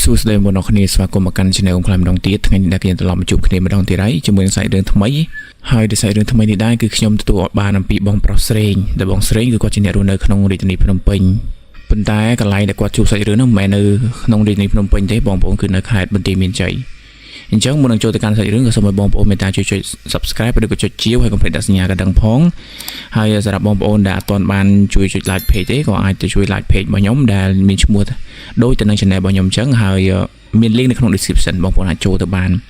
សួស្តីបងប្អូនគ្នាស្វាគមន៍មកកាន់ Channel ខ្ញុំម្ដងទៀតថ្ងៃនេះដែលយើងត្រឡប់មកជួបគ្នាម្ដងទៀតហើយជាមួយនឹងសាច់រឿងថ្មីហើយដែលសាច់រឿងថ្មីនេះដែរគឺខ្ញុំទទួលបានអំពីបងប្រុសស្រេងដែលបងស្រេងគឺគាត់ជាអ្នករស់នៅក្នុងរាជធានីភ្នំពេញប៉ុន្តែកន្លែងដែលគាត់ជួបសាច់រឿងនោះមិនមែននៅក្នុងរាជធានីភ្នំពេញទេបងប្អូនគឺនៅខេត្តបន្ទាយមានជ័យអញ្ចឹងមុននឹងចូលទៅកាន់សាច់រឿងក៏សូមឲ្យបងប្អូនមេត្តាជួយ Subscribe ឬក៏ចុចជាវហើយកុំភ្លេចដាក់សញ្ញាកណ្ដឹងផងហើយសម្រាប់បងប្អូនដែលអត់ទាន់បានជួយចុច Like Page ទេក៏អាចទៅជួយ Like Page របស់ខ្ញុំដែលមានឈ្មោះដូចទៅនឹង Channel របស់ខ្ញុំអញ្ចឹងហើយមាន link នៅក្នុង description បងប្អូនអាចចូលទៅបាន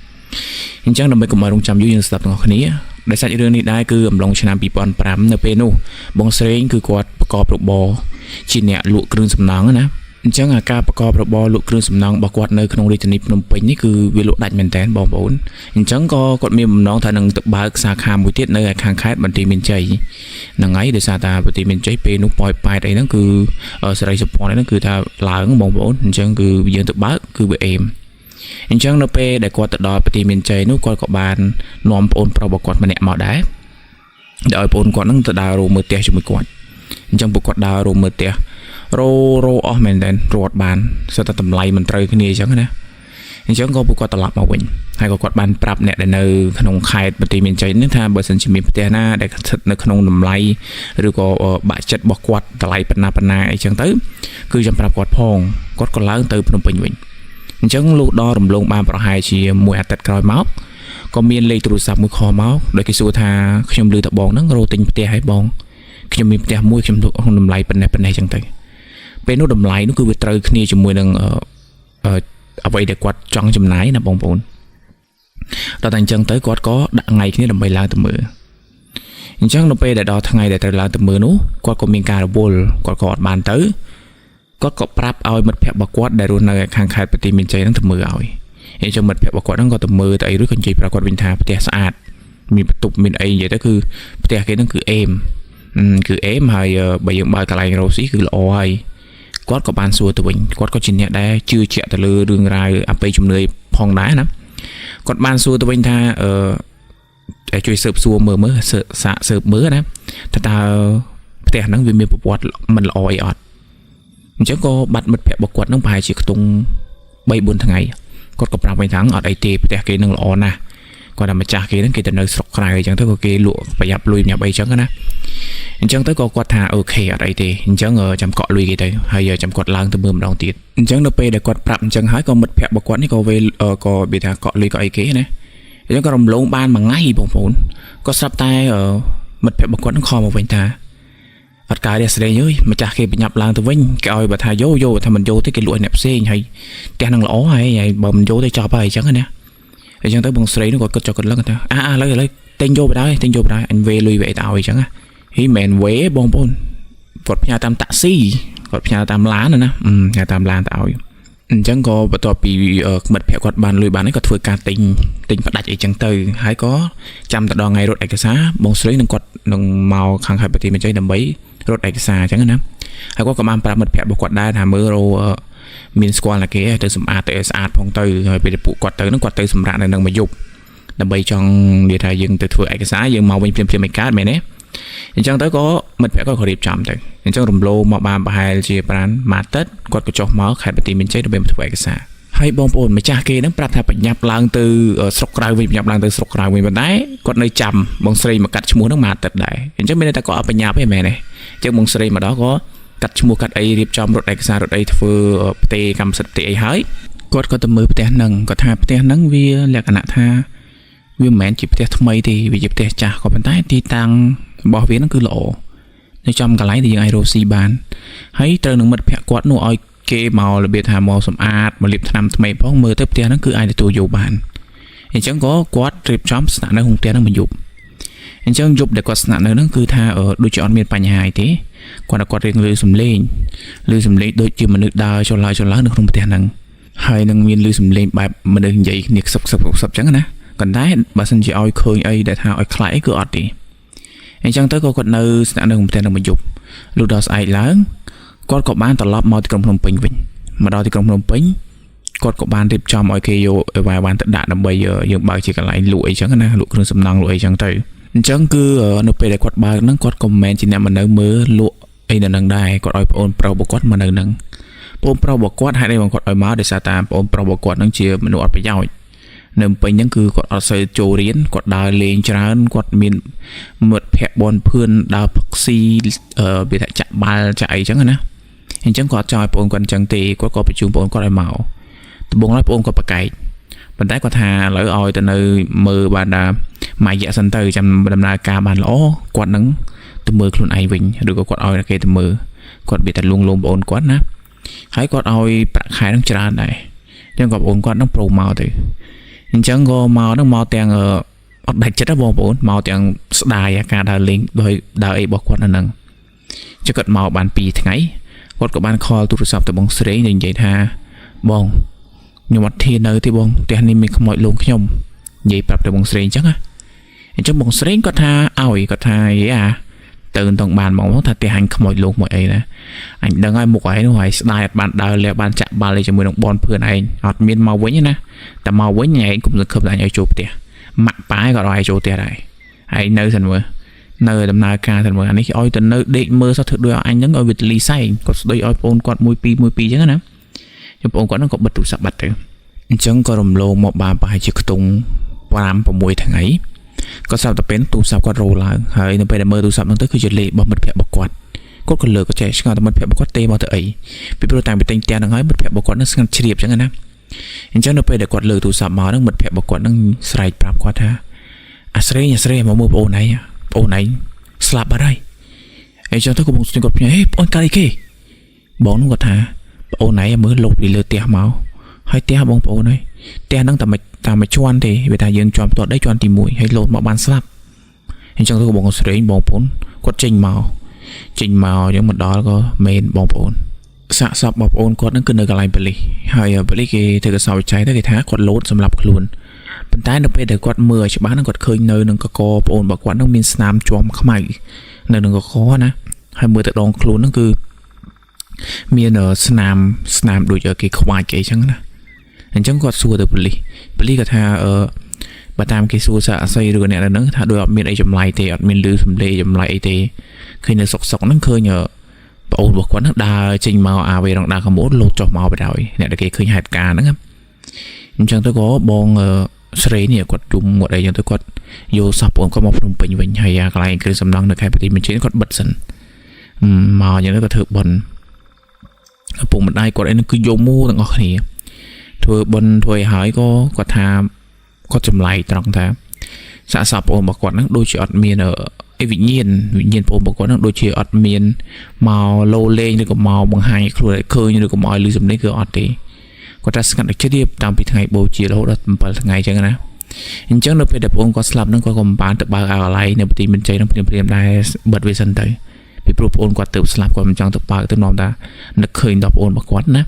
អញ្ចឹងដើម្បីកុំឲ្យរងចាំយូរយើងស្ដាប់ទាំងអស់គ្នាដែលសាច់រឿងនេះដែរគឺអំឡុងឆ្នាំ2005នៅពេលនោះបងស្រេងគឺគាត់ប្រកបរបរជាអ្នកលក់គ្រឿងសំណង់ណាអញ្ចឹងអាការប្រកបរបរលក់គ្រឿងសំណង់របស់គាត់នៅក្នុងរាជធានីភ្នំពេញនេះគឺវាលក់ដាច់មែនតើបងប្អូនអញ្ចឹងក៏គាត់មានបំណងថានឹងទៅបើកសាខាមួយទៀតនៅខាងខេត្តបន្ទាយមានជ័យហ្នឹងហើយដោយសារតែបន្ទាយមានជ័យពេលនោះប៉ោយប៉ែតអីហ្នឹងគឺសេរីសុភ័ណ្ឌហ្នឹងគឺថាឡើងបងប្អូនអញ្ចឹងគឺយើងទៅបើកគឺវាអេមអញ្ចឹងនៅពេលដែលគាត់ទៅដល់បន្ទាយមានជ័យនោះគាត់ក៏បាននាំប្អូនប្រុសរបស់គាត់ម្នាក់មកដែរដែលឲ្យប្អូនគាត់ហ្នឹងទៅដើររោមើលផ្ទះជាមួយគាត់អញ្ចឹងពួកគាត់ដើររោមើលផ្ទះរោអស់មែនតើរត់បានសិតតែតម្លៃមិនត្រូវគ្នាអញ្ចឹងណាអញ្ចឹងក៏ពួកគាត់ត្រឡប់មកវិញហើយក៏គាត់បានប្រាប់អ្នកដែលនៅក្នុងខេត្តបន្ទាយមានជ័យនេះថាបើសិនជាមានផ្ទះណាដែលស្ថិតនៅក្នុងតម្លៃឬក៏បាក់ចិត្តរបស់គាត់តម្លៃប៉ុណ្ណាអីចឹងទៅគឺចាំប្រាប់គាត់ផងគាត់ក៏ឡើងទៅភ្នំពេញវិញអញ្ចឹងលុះដល់រំលងបានប្រហែលជាមួយអាទិត្យក្រោយមកក៏មានលេខទូរស័ព្ទមួយខលមកដោយគេសួរថាខ្ញុំឮតបងហ្នឹងរោទិញផ្ទះឲ្យបងខ្ញុំមានផ្ទះមួយខ្ញុំក្នុងតម្លៃប៉ុណ្ណេះអញ្ចឹងទៅពេលនោះតម្លៃនោះគឺវាត្រូវគ្នាជាមួយនឹងអ្វីដែលគាត់ចង់ចំណាយណាបងប្អូនដល់តែអញ្ចឹងទៅគាត់ក៏ដាក់ថ្ងៃគ្នាដើម្បីឡើងទៅមើលអញ្ចឹងនៅពេលដែលដល់ថ្ងៃដែលត្រូវឡើងទៅមើលនោះគាត់ក៏មានការរវល់គាត់ក៏អត់បានទៅគាត់ក៏ប្រាប់ឲ្យមិត្តភក្តិរបស់គាត់ដែលរស់នៅខាងខេត្តបន្ទាយមានជ័យហ្នឹងទៅមើលឲ្យអញ្ចឹងមិត្តភក្តិរបស់គាត់ហ្នឹងក៏ទៅមើលទៅអីរួចក៏និយាយប្រាប់គាត់វិញថាផ្ទះស្អាតមានបន្ទប់មានអីនិយាយទៅគឺផ្ទះគេហ្នឹងគឺអេមហើយបើយើងបើកកន្លែងរ៉ូស៊ីគឺល្អហើយគាត់ក៏បានសួរទៅវិញគាត់ក៏ជាអ្នកដែលជឿជាក់ទៅលើរឿងរ៉ាវអបិយជំនឿផងដែរណាគាត់បានសួរទៅវិញថាជួយស៊ើបសួរមើលសាកស៊ើបមើលណាថាតើផ្ទះហ្នឹងវាមានប្រវត្តិមិនល្អអីអត់អញ្ចឹងក៏បាត់មិត្តភក្តិរបស់គាត់ហ្នឹងប្រហែលជាខ្ទង់ 3-4 ថ្ងៃគាត់ក៏ប្រាប់វិញថាអត់អីទេផ្ទះគេនឹងល្អណាស់គាត់ថាម្ចាស់គេហ្នឹងគេទៅនៅស្រុកក្រៅអញ្ចឹងទៅក៏គេលក់ប្រយ័ត្នលុយញ៉ាំអីអញ្ចឹងណាអញ្ចឹងទៅក៏គាត់ថាអូខេអត់អីទេអញ្ចឹងចាំកក់លុយគេទៅហើយចាំគាត់ឡើងទៅមើលម្ដងទៀតអញ្ចឹងនៅពេលដែលគាត់ប្រាប់អញ្ចឹងហើយក៏មិត្តភក្តិរបស់គាត់នេះក៏វាថាកក់លុយក៏អីគេណាអញ្ចឹងក៏រំលងបានមួយថ្ងៃបងប្អូនក៏ស្រាប់តែមិត្តភក្តិរបស់គាត់នឹងខំមកវិញថាអត់កើតទេស្រីអើយម្ចាស់គេបញ្ញាប់ឡើងទៅវិញគេឲ្យបើថាយោថាមិនយោទេគេលក់ឲ្យអ្នកផ្សេងហើយផ្ទះនឹងល្អហើយបើមិនយោទេចប់ហើយអញ្ចឹងណាអញ្ចឹងទៅបងស្រីនោះក៏គិតចុកគិតលឹងថាឥឡូវទិញយកទៅដែរអញវេលុយវេទៅឲ្យអញ្ចឹងណាហីមែនវេបងប្អូនគាត់ផ្ញើតាមតាក់ស៊ីគាត់ផ្ញើតាមឡានណាផ្ញើតាមឡានទៅឲ្យអញ្ចឹងក៏បន្ទាប់ពីមិត្តភក្តិគាត់បានលុយបានហើយក៏ធ្វើការទិញផ្ដាច់អីចឹងទៅហើយក៏ចាំទៅដល់ថ្ងៃរត់ឯកសារបងស្រីនឹងគាត់នឹងមកខាងខេត្តបន្ទាយមានជ័យដើម្បីរត់ឯកសារអញ្ចឹងណាហើយគាត់ក៏បានប្រាប់មិត្តភក្តិរបស់គាត់ដែរថាមើលរោមានស្គាល់តែគេទៅសម្អាតទៅឲ្យស្អាតផងទៅហើយពេលពួកគាត់ទៅនឹងគាត់ទៅសម្រាប់នៅនឹងមួយយប់ដើម្បីចង់និយាយថាយើងទៅធ្វើឯកសារយើងមកវិញភ្លាមៗមិនកើតមែនទេអញ្ចឹងទៅក៏មិត្តភក្តិគាត់ក៏រៀបចំទៅអញ្ចឹងរំលោមកបានប្រហែលជាប្រានម៉ាទិតគាត់ក៏ចុះមកខេត្តបន្ទាយមានជ័យដើម្បីធ្វើឯកសារហើយបងប្អូនម្ចាស់គេនឹងប្រាប់ថាបញ្ញាប់ឡើងទៅស្រុកក្រៅវិញប៉ុន្តែគាត់នៅចាំបងស្រីមកកាត់ឈ្មោះនឹងម៉ាទិតដែរអញ្ចឹងមានតែគាត់អត់បញ្ញាប់ទេមែនទេអញ្ចឹងបងស្រីមកដល់ក៏កាត់ឈ្មោះកាត់អីរៀបចំរត់ឯកសាររត់អីធ្វើផ្ទេកម្មសិទ្ធិផ្ទេអីហើយគាត់ក៏ទៅមើលផ្ទះហ្នឹងគាត់ថាផ្ទះហ្នឹងវាលក្ខណៈថាវាមិនមែនជាផ្ទះថ្មីទេវាជាផ្ទះចាស់ក៏ប៉ុន្តែទីតាំងរបស់វាហ្នឹងគឺល្អនៅចំកន្លែងដែលយើងអាចរកស៊ីបានហើយត្រូវនឹងមិត្តភក្តិគាត់នោះឲ្យគេមករបៀបថាមកសម្អាតមកលាបថ្នាំថ្មីផងមើលទៅផ្ទះហ្នឹងគឺអាចទទួលយកបានអញ្ចឹងក៏គាត់រៀបចំស្នាក់នៅក្នុងផ្ទះហ្នឹងមួយយប់អញ្ចឹងយប់ដែលគាត់ស្នាក់នៅហ្នឹងគឺថាដូចជាអត់មានបញ្ហាអីទេគាត់រៀងលឺសំឡេងដូចជាមនុស្សដើរចុះឡើងនៅក្នុងផ្ទះហ្នឹងហើយនឹងមានលឺសំឡេងបែបមនុស្សនិយាយគ្នាខ្សឹបអញ្ចឹងណាប៉ុន្តែបើសិនជាឲ្យឃើញអីដែលថាឲ្យខ្លាចអីគឺអត់ទេអញ្ចឹងទៅក៏គាត់នៅស្នាក់នៅក្នុងផ្ទះនឹងមួយយប់លុះដល់ស្អែកឡើងគាត់ក៏បានត្រឡប់មកទីក្រុងភ្នំពេញវិញមកដល់ទីក្រុងភ្នំពេញគាត់ក៏បានរៀបចំឲ្យគេយកអីវ៉ាន់ទៅដាក់ដើម្បីយើងបើកជាកន្លែងលក់អីចឹងណាលក់គ្រឿងសំណង់លក់អីចឹងទៅអញ្ចឹងគឺនៅពេលដែលគាត់បើកហ្នឹងគាត់ក៏មិនមែនជាអ្នកមកនៅមើលលក់អីនៅនឹងដែរគាត់ឲ្យប្អូនប្រុសរបស់គាត់មកនៅនឹង បងប្រុសរបស់គាត់ហើយបងគាត់ឲ្យមកដោយសារតែបងប្រុសរបស់គាត់នឹងជាមនុស្សអត់ប្រយោជន៍នៅពេញហ្នឹងគឺគាត់អត់សូវចូលរៀនគាត់ដើរលេងច្រើនគាត់មានមិត្តភ័ក្តិបនភឿនដើរផឹកស៊ីវាថាចាក់បាល់ចាក់អីចឹងណាអញ្ចឹងគាត់ចង់ឲ្យបងគាត់អញ្ចឹងទេគាត់ក៏បញ្ជូនបងគាត់ឲ្យមកដំបូងឡើយបងគាត់ប្រកែកប៉ុន្តែគាត់ថាឥឡូវឲ្យទៅនៅមើលបានថាមួយរយៈសិនទៅចាំដំណើរការបានល្អគាត់នឹងទៅមើលខ្លួនឯងវិញឬក៏គាត់ឲ្យគេទៅមើលគាត់វាតែលួងលោមបងគាត់ណាហើយគាត់ឲ្យប្រាក់ខែនឹងច្រើនដែរអញ្ចឹងក៏បងគាត់នឹងប្រូមកទៅអញ្ចឹងក៏មកនឹងមកទាំងអត់ដាច់ចិត្តទេបងប្អូនមកទាំងស្ដាយការដើរលេងដោយដើរអីរបស់គាត់នៅហ្នឹងចុះគាត់មកបាន2ថ្ងៃគាត់ក៏បានខលទូរស័ព្ទទៅបងស្រីនិយាយថាបងខ្ញុំអត់ធាននៅទេបងផ្ទះនេះមានខ្មោចលងខ្ញុំនិយាយប្រាប់ទៅបងស្រីអញ្ចឹងណាអញ្ចឹងបងស្រីគាត់ថាឲ្យគាត់ថាយ៉ាទៅមិនต้องបានមកថាផ្ទះអញខ្មោចលងមកអីណាអញដឹងហើយមុខឯងនោះហើយស្ដាយអត់បានដើរលះបានចាក់បាល់ជាមួយនឹងបនភឿនឯងអត់មានមកវិញណាតែមកវិញឯងគុំសង្ឃឹមថាអញឲ្យចូលផ្ទះម៉ាក់ប៉ាក៏ឲ្យចូលផ្ទះដែរហើយនៅសិនមើលនៅដំណើរការសិនមើលអានេះឲ្យទៅនៅដេកមើលសោះធ្វើដូចអញហ្នឹងឲ្យវាទលីសែងគាត់ស្ដីឲ្យបងគាត់1 2 1 2អញ្ចឹងណាចំបងគាត់ហ្នឹងក៏បិទទូរស័ព្ទបាត់ទៅអញ្ចឹងក៏រំលងមកបានប្រហែលជាខ្ទង់5 6ថ្ងៃគាត់ស្រាប់តែពេលទូរស័ព្ទគាត់រោឡើងហើយនៅពេលដែលមើលទូរស័ព្ទហ្នឹងទៅគឺជាលេខរបស់មិត្តភ័ក្តិរបស់គាត់ក៏លើកក៏ចេះឆ្ងល់តែមិត្តភ័ក្តិរបស់គាត់ទេមកទៅអីពីព្រោះតាំងពីទិញផ្ទះហ្នឹងហើយមិត្តភ័ក្តិរបស់គាត់នឹងស្ងាត់ជ្រាបអញ្ចឹងណាអញ្ចឹងនៅពេលដែលគាត់លើកទូរស័ព្ទមកហ្នឹងមិត្តភ័ក្តិរបស់គាត់នឹងស្រែកប្រាប់គាត់ថាអាស្រេងមកមើលប្អូនឯងស្លាប់បាត់ហើយអញ្ចឹងទៅក៏បងស្រីគាត់ភ្ញាក់ហេប្អូនកាលអីគេបងនោះគាត់ថាប្អូនឯងមើលលោកពីលើផ្ទះមកហើយផ្ទះបងប្អូនហើយផ្ទះហ្នឹងតែមួយជាន់ទេវាថាយើងជាន់ផ្ទាល់ដីជាន់ទី1ហើយលោតមកបានស្លាប់អញ្ចឹងទៅក៏បងស្រីបងប្អូនគាត់ចេញមកអញ្ចឹងមកដល់ក៏មែនបងប្អូនសាកសពបងប្អូនគាត់ហ្នឹងគឺនៅកន្លែងប៉ូលីសហើយប៉ូលីសគេធ្វើកសោចចៃទៅគេថាគាត់លោតសម្រាប់ខ្លួនប៉ុន្តែនៅពេលដែលគាត់មើលច្បាស់ហ្នឹងគាត់ឃើញនៅនឹងកកបងប្អូនរបស់គាត់ហ្នឹងមានស្នាមជាំខ្មៅនៅនឹងកកណាហើយមើលទៅដងខ្លួនហ្នឹងគឺមានស្នាមដូចគេខ្វាច់គេអញ្ចឹងណាអញ្ចឹងគាត់សួរទៅប៉ូលីសគាត់ថាបើតាមគេសួរសារអស័យឬអ្នកហ្នឹងថាដូចអត់មានអីចម្លែកទេអត់មានលឺសំឡេងចម្លែកអីទេឃើញនៅសុកហ្នឹងឃើញប្អូនរបស់គាត់ហ្នឹងដើរចេញមកអាវេរងដើរកមូលលោតចុះមកបដ ாய் អ្នកដែលគេឃើញហេតុការណ៍ហ្នឹងអញ្ចឹងទៅក៏បងស្រីនេះគាត់ជុំមកអីអញ្ចឹងទៅគាត់យកសពបងគាត់មកភ្នំពេញវិញហើយកន្លែងគ្រឿងសំណង់នៅខេត្តបន្ទាយមានជ័យគាត់បិទសិនមកអញ្ចឹងទៅក៏ធ្វើបុណ្យឪពុកម្ដាយគាត់អីហ្នឹងគឺយកមកទាំងអស់គ្នាធ្វើបុណ្យធ្វើឲ្យហើយក៏គាត់ថាគាត់ចម្លែកត្រង់ថាសាកសពបងរបស់គាត់ហ្នឹងដូចជាអត់មានវិញ្ញាណបងប្អូនគាត់ហ្នឹងដូចជាអត់មានមកលោលេងឬក៏មកបង្ហាញខ្លួនឲ្យឃើញឬក៏មកឲ្យលឺសំឡេងគឺអត់ទេគាត់ថាស្ងាត់ជ្រាបតាំងពីថ្ងៃបូជារហូតដល់7ថ្ងៃអញ្ចឹងណាអញ្ចឹងនៅពេលដែលបងគាត់ស្លាប់ហ្នឹងគាត់ក៏មិនបានទៅបើកអាកន្លែងនៅបន្ទាយមានជ័យហ្នឹងព្រាមដែរបិទវាសិនទៅពីព្រោះបងគាត់ទៅស្លាប់គាត់មិនចង់ទៅបើកទៅនាំតានឹកឃើញដល់បងរបស់គាត់ណា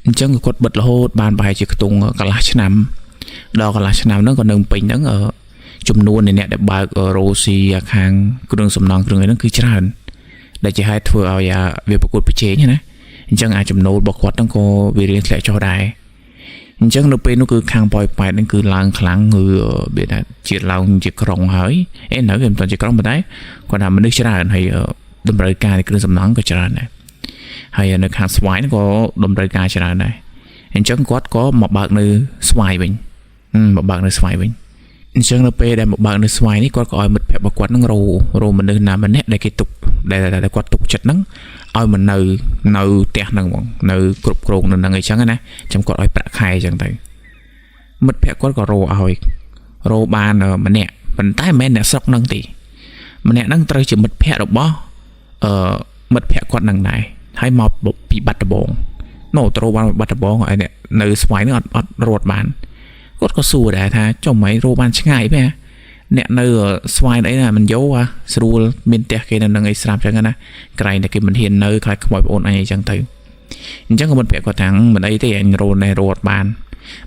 អញ្ចឹងគាត់បិទរហូតបានប្រហែលជាខ្ទង់កន្លះឆ្នាំដល់កន្លះឆ្នាំហ្នឹងក៏នៅពេញហ្នឹងចំនួននៃអ្នកដែលបើករ៉ូស៊ីខាងគ្រឿងសំណង់គ្រឿងអីហ្នឹងគឺច្រើនដែលជាហេតុធ្វើឲ្យវាប្រកួតប្រជែងណាអញ្ចឹងអាចចំណូលរបស់គាត់ហ្នឹងក៏វារៀងធ្លាក់ចុះដែរអញ្ចឹងនៅពេលនោះគឺខាងប៉ោយប៉ែតហ្នឹងគឺឡើងខ្លាំងគឺវាថាជាតិឡើងជាក្រុងហើយនៅវាមិនទាន់ជាក្រុងប៉ុន្តែគាត់ថាមនុស្សច្រើនហើយតម្រូវការនៃគ្រឿងសំណង់ក៏ច្រើនដែរហើយនៅខាងស្វាយក៏តម្រូវការច្រើនដែរអញ្ចឹងគាត់ក៏មកបើកនៅស្វាយវិញអញ្ចឹងនៅពេលដែលមកបើកនៅស្វាយនេះគាត់ក៏ឲ្យមិត្តភ័ក្តិរបស់គាត់នឹងរោមនុស្សណាម្នាក់ដែលគេទុកដែលគាត់ទុកចិត្តហ្នឹងឲ្យមកនៅផ្ទះហ្នឹងហ្មងនៅគ្រប់គ្រងនៅហ្នឹងអីចឹងណាចាំគាត់ឲ្យប្រាក់ខែអញ្ចឹងទៅមិត្តភ័ក្តិគាត់ក៏រោបានម្នាក់ប៉ុន្តែមិនមែនអ្នកស្រុកហ្នឹងទេម្នាក់ហ្នឹងត្រូវជាមិត្តភ័ក្តិរបស់មិត្តភ័ក្តិគាត់ហ្នឹងដែរហើយមកពីបាត់ដំបងត្រូវបានបាត់ដំបងហើយនៅស្វាយហ្នឹងអត់រត់បានគាត់ក៏សួរដែរថាចុះមិនរោបានឆ្ងាយទេអ្នកនៅស្វាយអីណាមិនយកស្រួលមានផ្ទះគេនៅនឹងអីស្រាប់ចឹងណាក្រែងតែគេមិនហ៊ាននៅខ្លាចខ្មោចបងអូនអញអីចឹងទៅអញ្ចឹងក៏មិត្តភ័ក្តិគាត់ថាមិនអីទេអញរត់បាន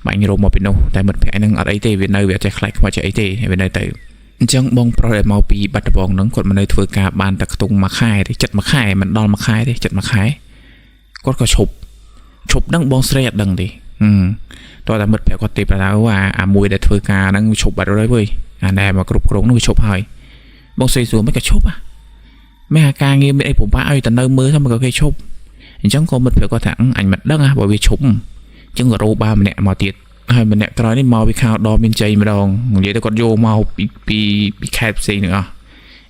បាញ់រោមកពីនោះតែមិត្តភ័ក្តិហ្នឹងអត់អីទេវានៅវាចេះខ្លាចខ្មោចអីទេវានៅទៅអញ្ចឹងបងប្រុសដែលមកពីបាត់ដំបងហ្នឹងគាត់មកនៅធ្វើការបានតែខ្ទង់មួយខែទេចិត្តមួយខែមិនដល់មួយខែទេចិត្តមួយខែគាត់ក៏ឈប់ហ្នឹងបងស្រីអត់ដឹងទេតោះតែមិត្តភ័ក្តិគាត់ទេប្រហែលអាមួយដែលធ្វើការហ្នឹងឈប់បាត់rồiវើយអាណែមកគ្រប់គ្រងនោះវាឈប់ហើយបងស្រីសួរមិនក៏ឈប់មែនអាការងារមានអីពិបាកឲ្យតែនៅមើលទៅមកក៏គេឈប់អ chẳng có một việc có thẳng ảnh mặt đất bởi vì chúng chẳng có rô ba mình nè màu tiệt hay mình nè cái màu bị khao đo bên chơi mà đòn vậy tôi còn vô màu bị kẹp gì nữa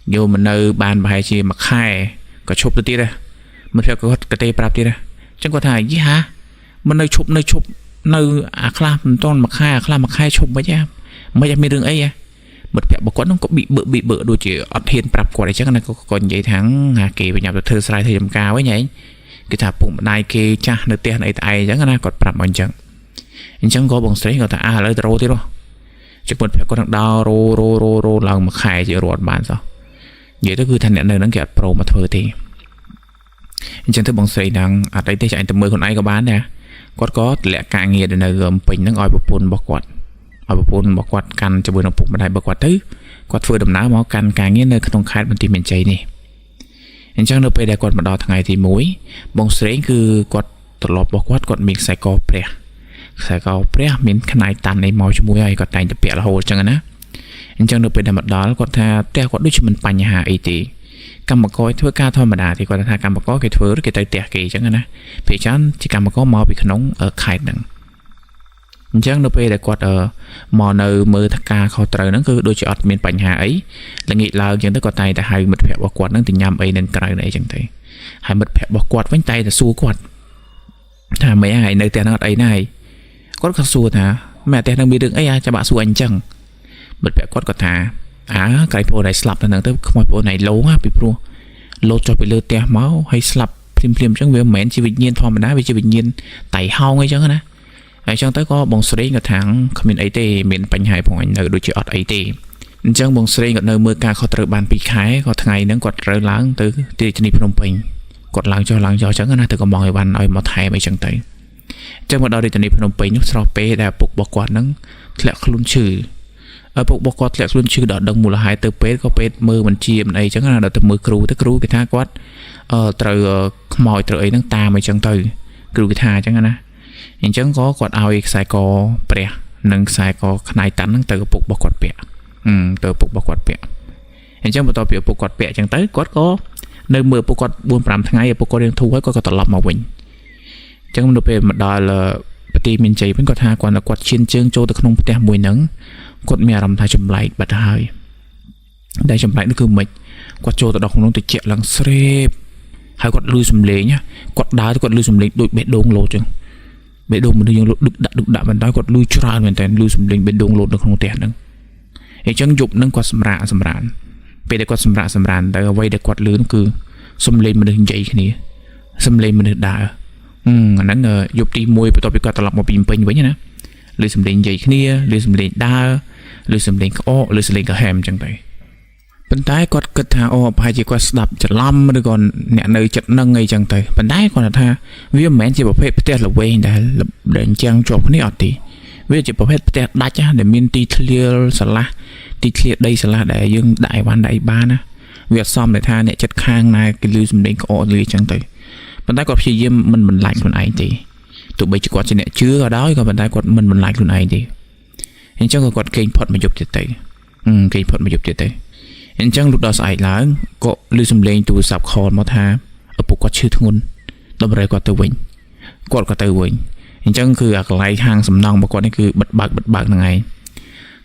vô mình nơi bàn bài chi mặc hai có chụp được tiệt ra mình phải có cái tê prap tiệt ra chẳng có thải gì hả mình nơi chụp nơi khla mình toàn mặc hai chụp mấy cha mấy đường ấy một phép bọc quấn nó có bị bự đôi chỉ ở thiên prap qua đây chắc là còn vậy tháng hà kỳ về nhà được thơ sai thời điểm cao ấy nhỉ cái thằng bụng này kia cha nơi tiền này tại chẳng là còn prap bằng chẳng có bằng sấy người ta lấy rô thế đó chỉ một phép có thằng đau rô lần mà khai chỉ ruột bạn sao vậy đó cứ thành này nó kẹt pro mà thôi thì chẳng thấy bằng sấy đang ở đây chạy tầm 10 con ai có bán nè có lẽ càng nghe đến là gồm bình nó ngồi bọc quạt căn cho bữa nó phục mà đại bọc quạt thứ quạt phơi đầm ná máu căn càng nghe nơi không khai mình tìm mình chạy nè chẳng được bây giờ quạt mà đo thằng ngày thì muối bông sấy cứ quạt tọt lọt bọc quạt quạt miếng sài co pre miếng khăn này tàn này màu cho muối ai quạt nàyจะเปียกละโหจังนะchẳng được bây giờ mà đó quạt thaแต่quạtด้วยชิมันปัญหาไอ้ตีกำมะกอยทั่วก้าธรรมดาที่กว่าทากำมะกอยเกิดเฟื่องเกิดใจแตกกี่จังนะเพราะฉะนั้นที่กำมะกอยมอปีขนมไข่หนึ่งจังโนเปได้กว่ามอเนอมือทากาเขาเตยนั่นคือโดยจะอดมีปัญหาไอ้และงี้เราจังได้กว่าใจแต่ให้มันแผลบกวาดนั่นติดยำไอ้นั่นกลายในจังไงให้มันแผลบกวาดไว้ใจแต่สู้กวาดถ้าไม่ให้ในแต่นั่นไอ้นายก็เขาสู้นะแม่แต่นั่งมีดึงไอ้จะบะสู้อันจังมันแผลกวาดก็ท่าไก่โพได้สลับนั่นนั่งแต่ขโมยโพไหนโลปีโพโลจะไปเลือดเตะเมาให้สลับพริมจังเวเหม็นชีวิตเย็นทอมมันได้ชีวิตเย็นไต่เฮาไงจังนะไอ้จังtới có bông sấyกับทางคอมเมนต์ไอเต้เหม็นปัญหาของอันเนอร์โดยจะอดไอเต้จังบงสấyกับเนอร์เมื่อการเขาตระบานปีขายก็ทั้งไงนั่งกดเรือล้างtừที่จะนี่พนมเปญกดล้างจอจังนะtừก็มองไอ้วันไอ้มาไทยไม่จังtớiจังมาเราที่จะนี่พนมเปญยุคสระเป้แต่ปลุกบอกกวาดนั่งแหลกลุ้นชื่อปกบอกแหลกลุ้นชื่อดอดดังมูลหายtừเป้ก็เป้มือมันเจียมไอ้จังนะดอดมือครูกีตาร์กวาดตระขโมยตระไอ้นั่งตาไม่จังtớiครูกีตาร์จังนะอย่างเช่นก็กดเอาอีกสายกอเปรี้ยหนึ่งสายกอขนาดตันนั่งเตอปุกบกดเปียเตอปุกบกดเปียอย่างเช่นพอต่อเปียปุกกดเปียจังเตอกดก็ในเมื่อปุกกดบุญปรำทั้งไงปุกกดเรียนทูไว้ก็ตลอดมาวิ่งจังมันเป็นมาได้ละปฏิมินใจเป็นกดหากว่าละกดเชียนเชิงโจตะขนมแต่มวยหนังกดมีอารมณ์ทายจำไหลบัดหายได้จำไหลนั่นคือไม่กดโจตะดอกของน้องติดเจ็บหลังเสพให้กดลุยสมเลงเนี่ยกดได้กดลุยสมเลงโดยเบ็ดโดงโลจังเบ็ดดงมันยังดึกดะมันได้กดลุยชราเหมือนแต่ลุยสมเด็จเบ็ดดงโหลดในของแต่นึงไอ้จังยุบนั่งกดสำราญเป็นได้กดสำราญแต่เอาไว้ได้กดลื้อคือสมเด็จมันใหญ่ขนาดนี้สมเด็จมันด่าอันนั้นยุบตีมวยไปต่อไปก็ตลอดมาปีนเป็นไว้เนี่ยนะลุยสมเด็จใหญ่ขนาดนี้ลุยสมเด็จด่าลุยสมเด็จอ้อลุยสมเด็จกระแฮมจังไปปัญหากดกระทาอ้อพายจีกว่าสลับจะล้ำมาด้วยก่อนเนี่ยในจัดนั่งไงจังไปปัญหาก่อนท่าวิวแมนจีประเภทประเทศละเว้ได้เดินจังจบคนนี้อดตีวิวจีประเภทประเทศดัชเดี๋ยวมีตีเคลียร์สละตีเคลียร์ได้สละได้ยังได้วันได้บ้านนะวิวซ้อมในท่าเนี่ยจัดข้างนายกิลุยสมเด็จอ้อเลยจังไปปัญหากดพี่เยี่ยมมันไหลคนไอตีตัวใบจีกว่าจะเนี่ยเชื่อได้ก็ปัญหากดมันไหลคนไอตีเห็นจังก็กดเก่งพอดมาหยุดจะตีเก่งพอดมาหยุดจะตีเห็นจังลูกดาวสายหลังก็ลืมสำเร็จตัวสับคอนมาท่าปุกก็ชื่อทุนดมอะไรก็ตัววิ่งกดก็ตัววิ่งเห็นจังคืออะไรทางสำนองบอกว่านี่คือบัดบักยังไง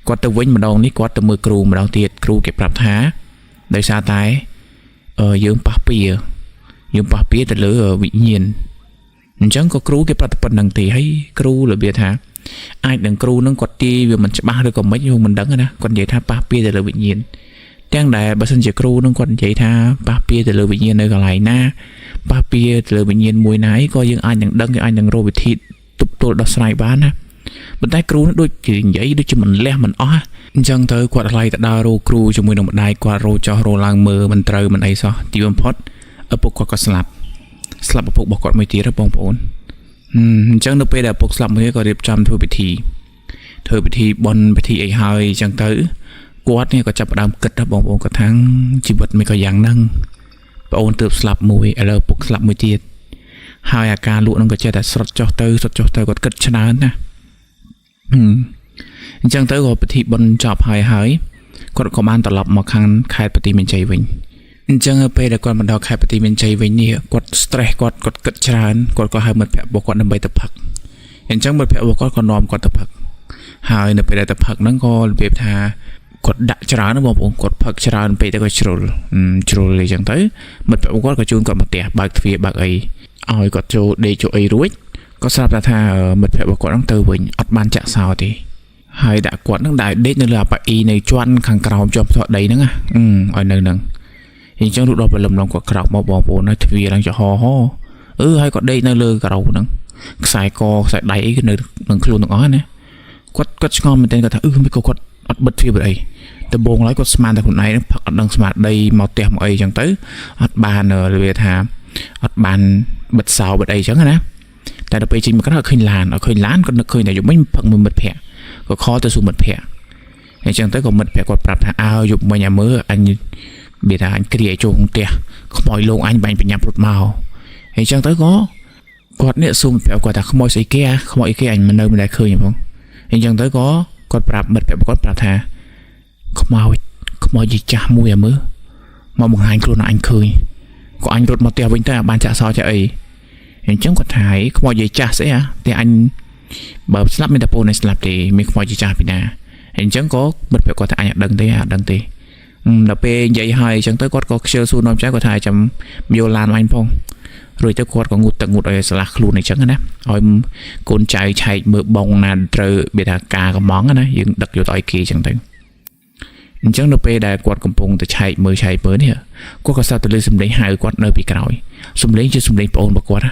กดตัววิ่งมาดองนี่กดตัวมือครูมาดองเตียดครูเก็บปรับท้าโดยซาตายยืมปะเปียแต่เหลือวิญญาณเห็นจังก็ครูเก็บปรับปนดังตีให้ครูหรือเบียร์ท้าไอ้ดังครูนั่งกดตีวิมันจะบ้าหรือก็ไม่ยุ่งมันดังนะกดใหญ่ท้าปะเปียแต่เหลือวิญญาณจังได้บัสันเจครูนั่งกดใจท่าป้าเปียแต่เลยวิญญาณในกลายหน้าป้าเปียแต่เลยวิญญาณมวยไหนก็ยังอ่านอย่างดังยังอ่านอย่างโรบิทิตุบตัวดอกสไลบ้านนะบรรดาครูนั่นด้วยจีนใหญ่ด้วยจีมันเล่มันอ้อจังเธอกวาดอะไรแต่ดาวโรครูจะมือหนุ่มได้กวาดโรจอโรลางมือมันเตยมันไอซอตีบัมพอดปุกก็สลับปุกบอกกดไม่ตีรับปองปนจังนึกไปแต่ปุกสลับมือก็เรียบจำเธอไปทีบอลไปทีไอไฮจังเธอกวาดเนี่ยก็จับดำกึดนะบองกระทั่งชีวิตไม่ก็ยังนั่งปอนเติบสลับมวยอะไรปุกสลับมวยเตียดหายอาการลุนั่งก็จะแต่สดจ่อเตยก็กึดชนะนะจังเตยก็ปฏิบนจับหายก็ขมานตลอดมาครั้งใครปฏิมินใจวิ่ง ចឹងពេលដែលគាត់មកដល់ខេត្តបន្ទាយមានជ័យវិញនេះគាត់ stress គាត់គិតច្រើនគាត់ក៏ហៅមិត្តភក្តិរបស់គាត់ដើម្បីទៅផឹកអញ្ចឹងមិត្តភក្តិរបស់គាត់ក៏នាំគាត់ទៅផឹកហើយនៅពេលដែលទៅផឹកហ្នឹងក៏របៀបថាគាត់ដាក់ច្រើនបងប្អូនគាត់ផឹកច្រើនពេកទៅក៏ជ្រុលអីចឹងទៅមិត្តភក្តិរបស់គាត់ក៏ជូនគាត់មកផ្ទះបើកទ្វារបើកអីឲ្យគាត់ចូលដេកចូលអីរួចក៏ស្រាប់ថាមិត្តភក្តិរបស់គាត់ហ្នឹងទៅវិញអត់បានចាក់សោទេហើយដាក់គាត់ហ្នឹងដេកនៅលើអាប៉ាអ៊ីនៅជាន់ខាងក្រោមជាប់ផ្ទះដីហ្នឹងឲ្យនៅហ្នឹងអញ្ចឹងlúc ដល់ព្រលឹមឡងគាត់ក្រោកមកបងប្អូនហើយទ្វារឡើងចំហហើយគាត់ដេកនៅលើក្រោមហ្នឹងខ្សែកខ្សែដៃអីនៅនឹងខ្លួនទាំងអស់ណាគាត់ឆ្ងល់មែនទែនគាត់ថាមិនក៏គាត់អត់បិទទ្វារបើអីដំបងឡើយគាត់ស្មានតែខ្លួនឯងផឹកអត់ដឹងស្មារតីមកផ្ទះមកអីអញ្ចឹងទៅអត់បានវាថាអត់បានបិទសោបិទអីអញ្ចឹងណាតែដល់ពេលចេញមកក្រៅឃើញឡានគាត់នឹកឃើញតែយប់មិញផឹកមួយមិត្តភក្តិក៏ខលទៅសួរមិត្តភក្តិអញ្ចឹងទៅក៏មិត្តភក្តិគាត់ប្រាប់ថាយប់មិញមើលអញវាថាអញគ្រាចូលក្នុងផ្ទះខ្មោចលងអញបាញ់បញ្ញាប់រត់មកអញ្ចឹងទៅក៏គាត់នេះស៊ូមប្រាប់គាត់ថាខ្មោចស្អីគេអញមិននៅមិនដែលឃើញផងអញ្ចឹងទៅក៏គាត់ប្រាប់មិត្តភក្តិគាត់ប្រាប់ថាខ្មោចយីចាស់មួយមើលមកបង្ហាញខ្លួនអញឃើញក៏អញរត់មកផ្ទះវិញទៅបានចាក់សោចាក់អីអញ្ចឹងគាត់ថាខ្មោចយីចាស់ស្អីតែអញបើស្លាប់មានតែពូនឯងស្លាប់ទេមានខ្មោចយីចាស់ពីណាអញ្ចឹងក៏មិត្តភក្តិគាត់ថាអញអត់ដឹងទេដល់ពេលនិយាយហើយអញ្ចឹងទៅគាត់ក៏ខ្ជិលសួរនាំចៅគាត់ថាចាំយកឡានអញផងរួចទៅគាត់ក៏ងូតទឹកងូតឲ្យស្លាស់ខ្លួនអញ្ចឹងណាឲ្យកូនចៅឆែកមើលបងណាត្រូវវាថាការកំងណាយើងដឹកយកទៅឲ្យគេអញ្ចឹងទៅអញ្ចឹងនៅពេលដែលគាត់កំពុងតែឆែកមើលនេះគាត់ក៏ស្ដាប់ទៅលើសំឡេងហៅគាត់នៅពីក្រោយសំឡេងជាសំឡេងប្អូនរបស់គាត់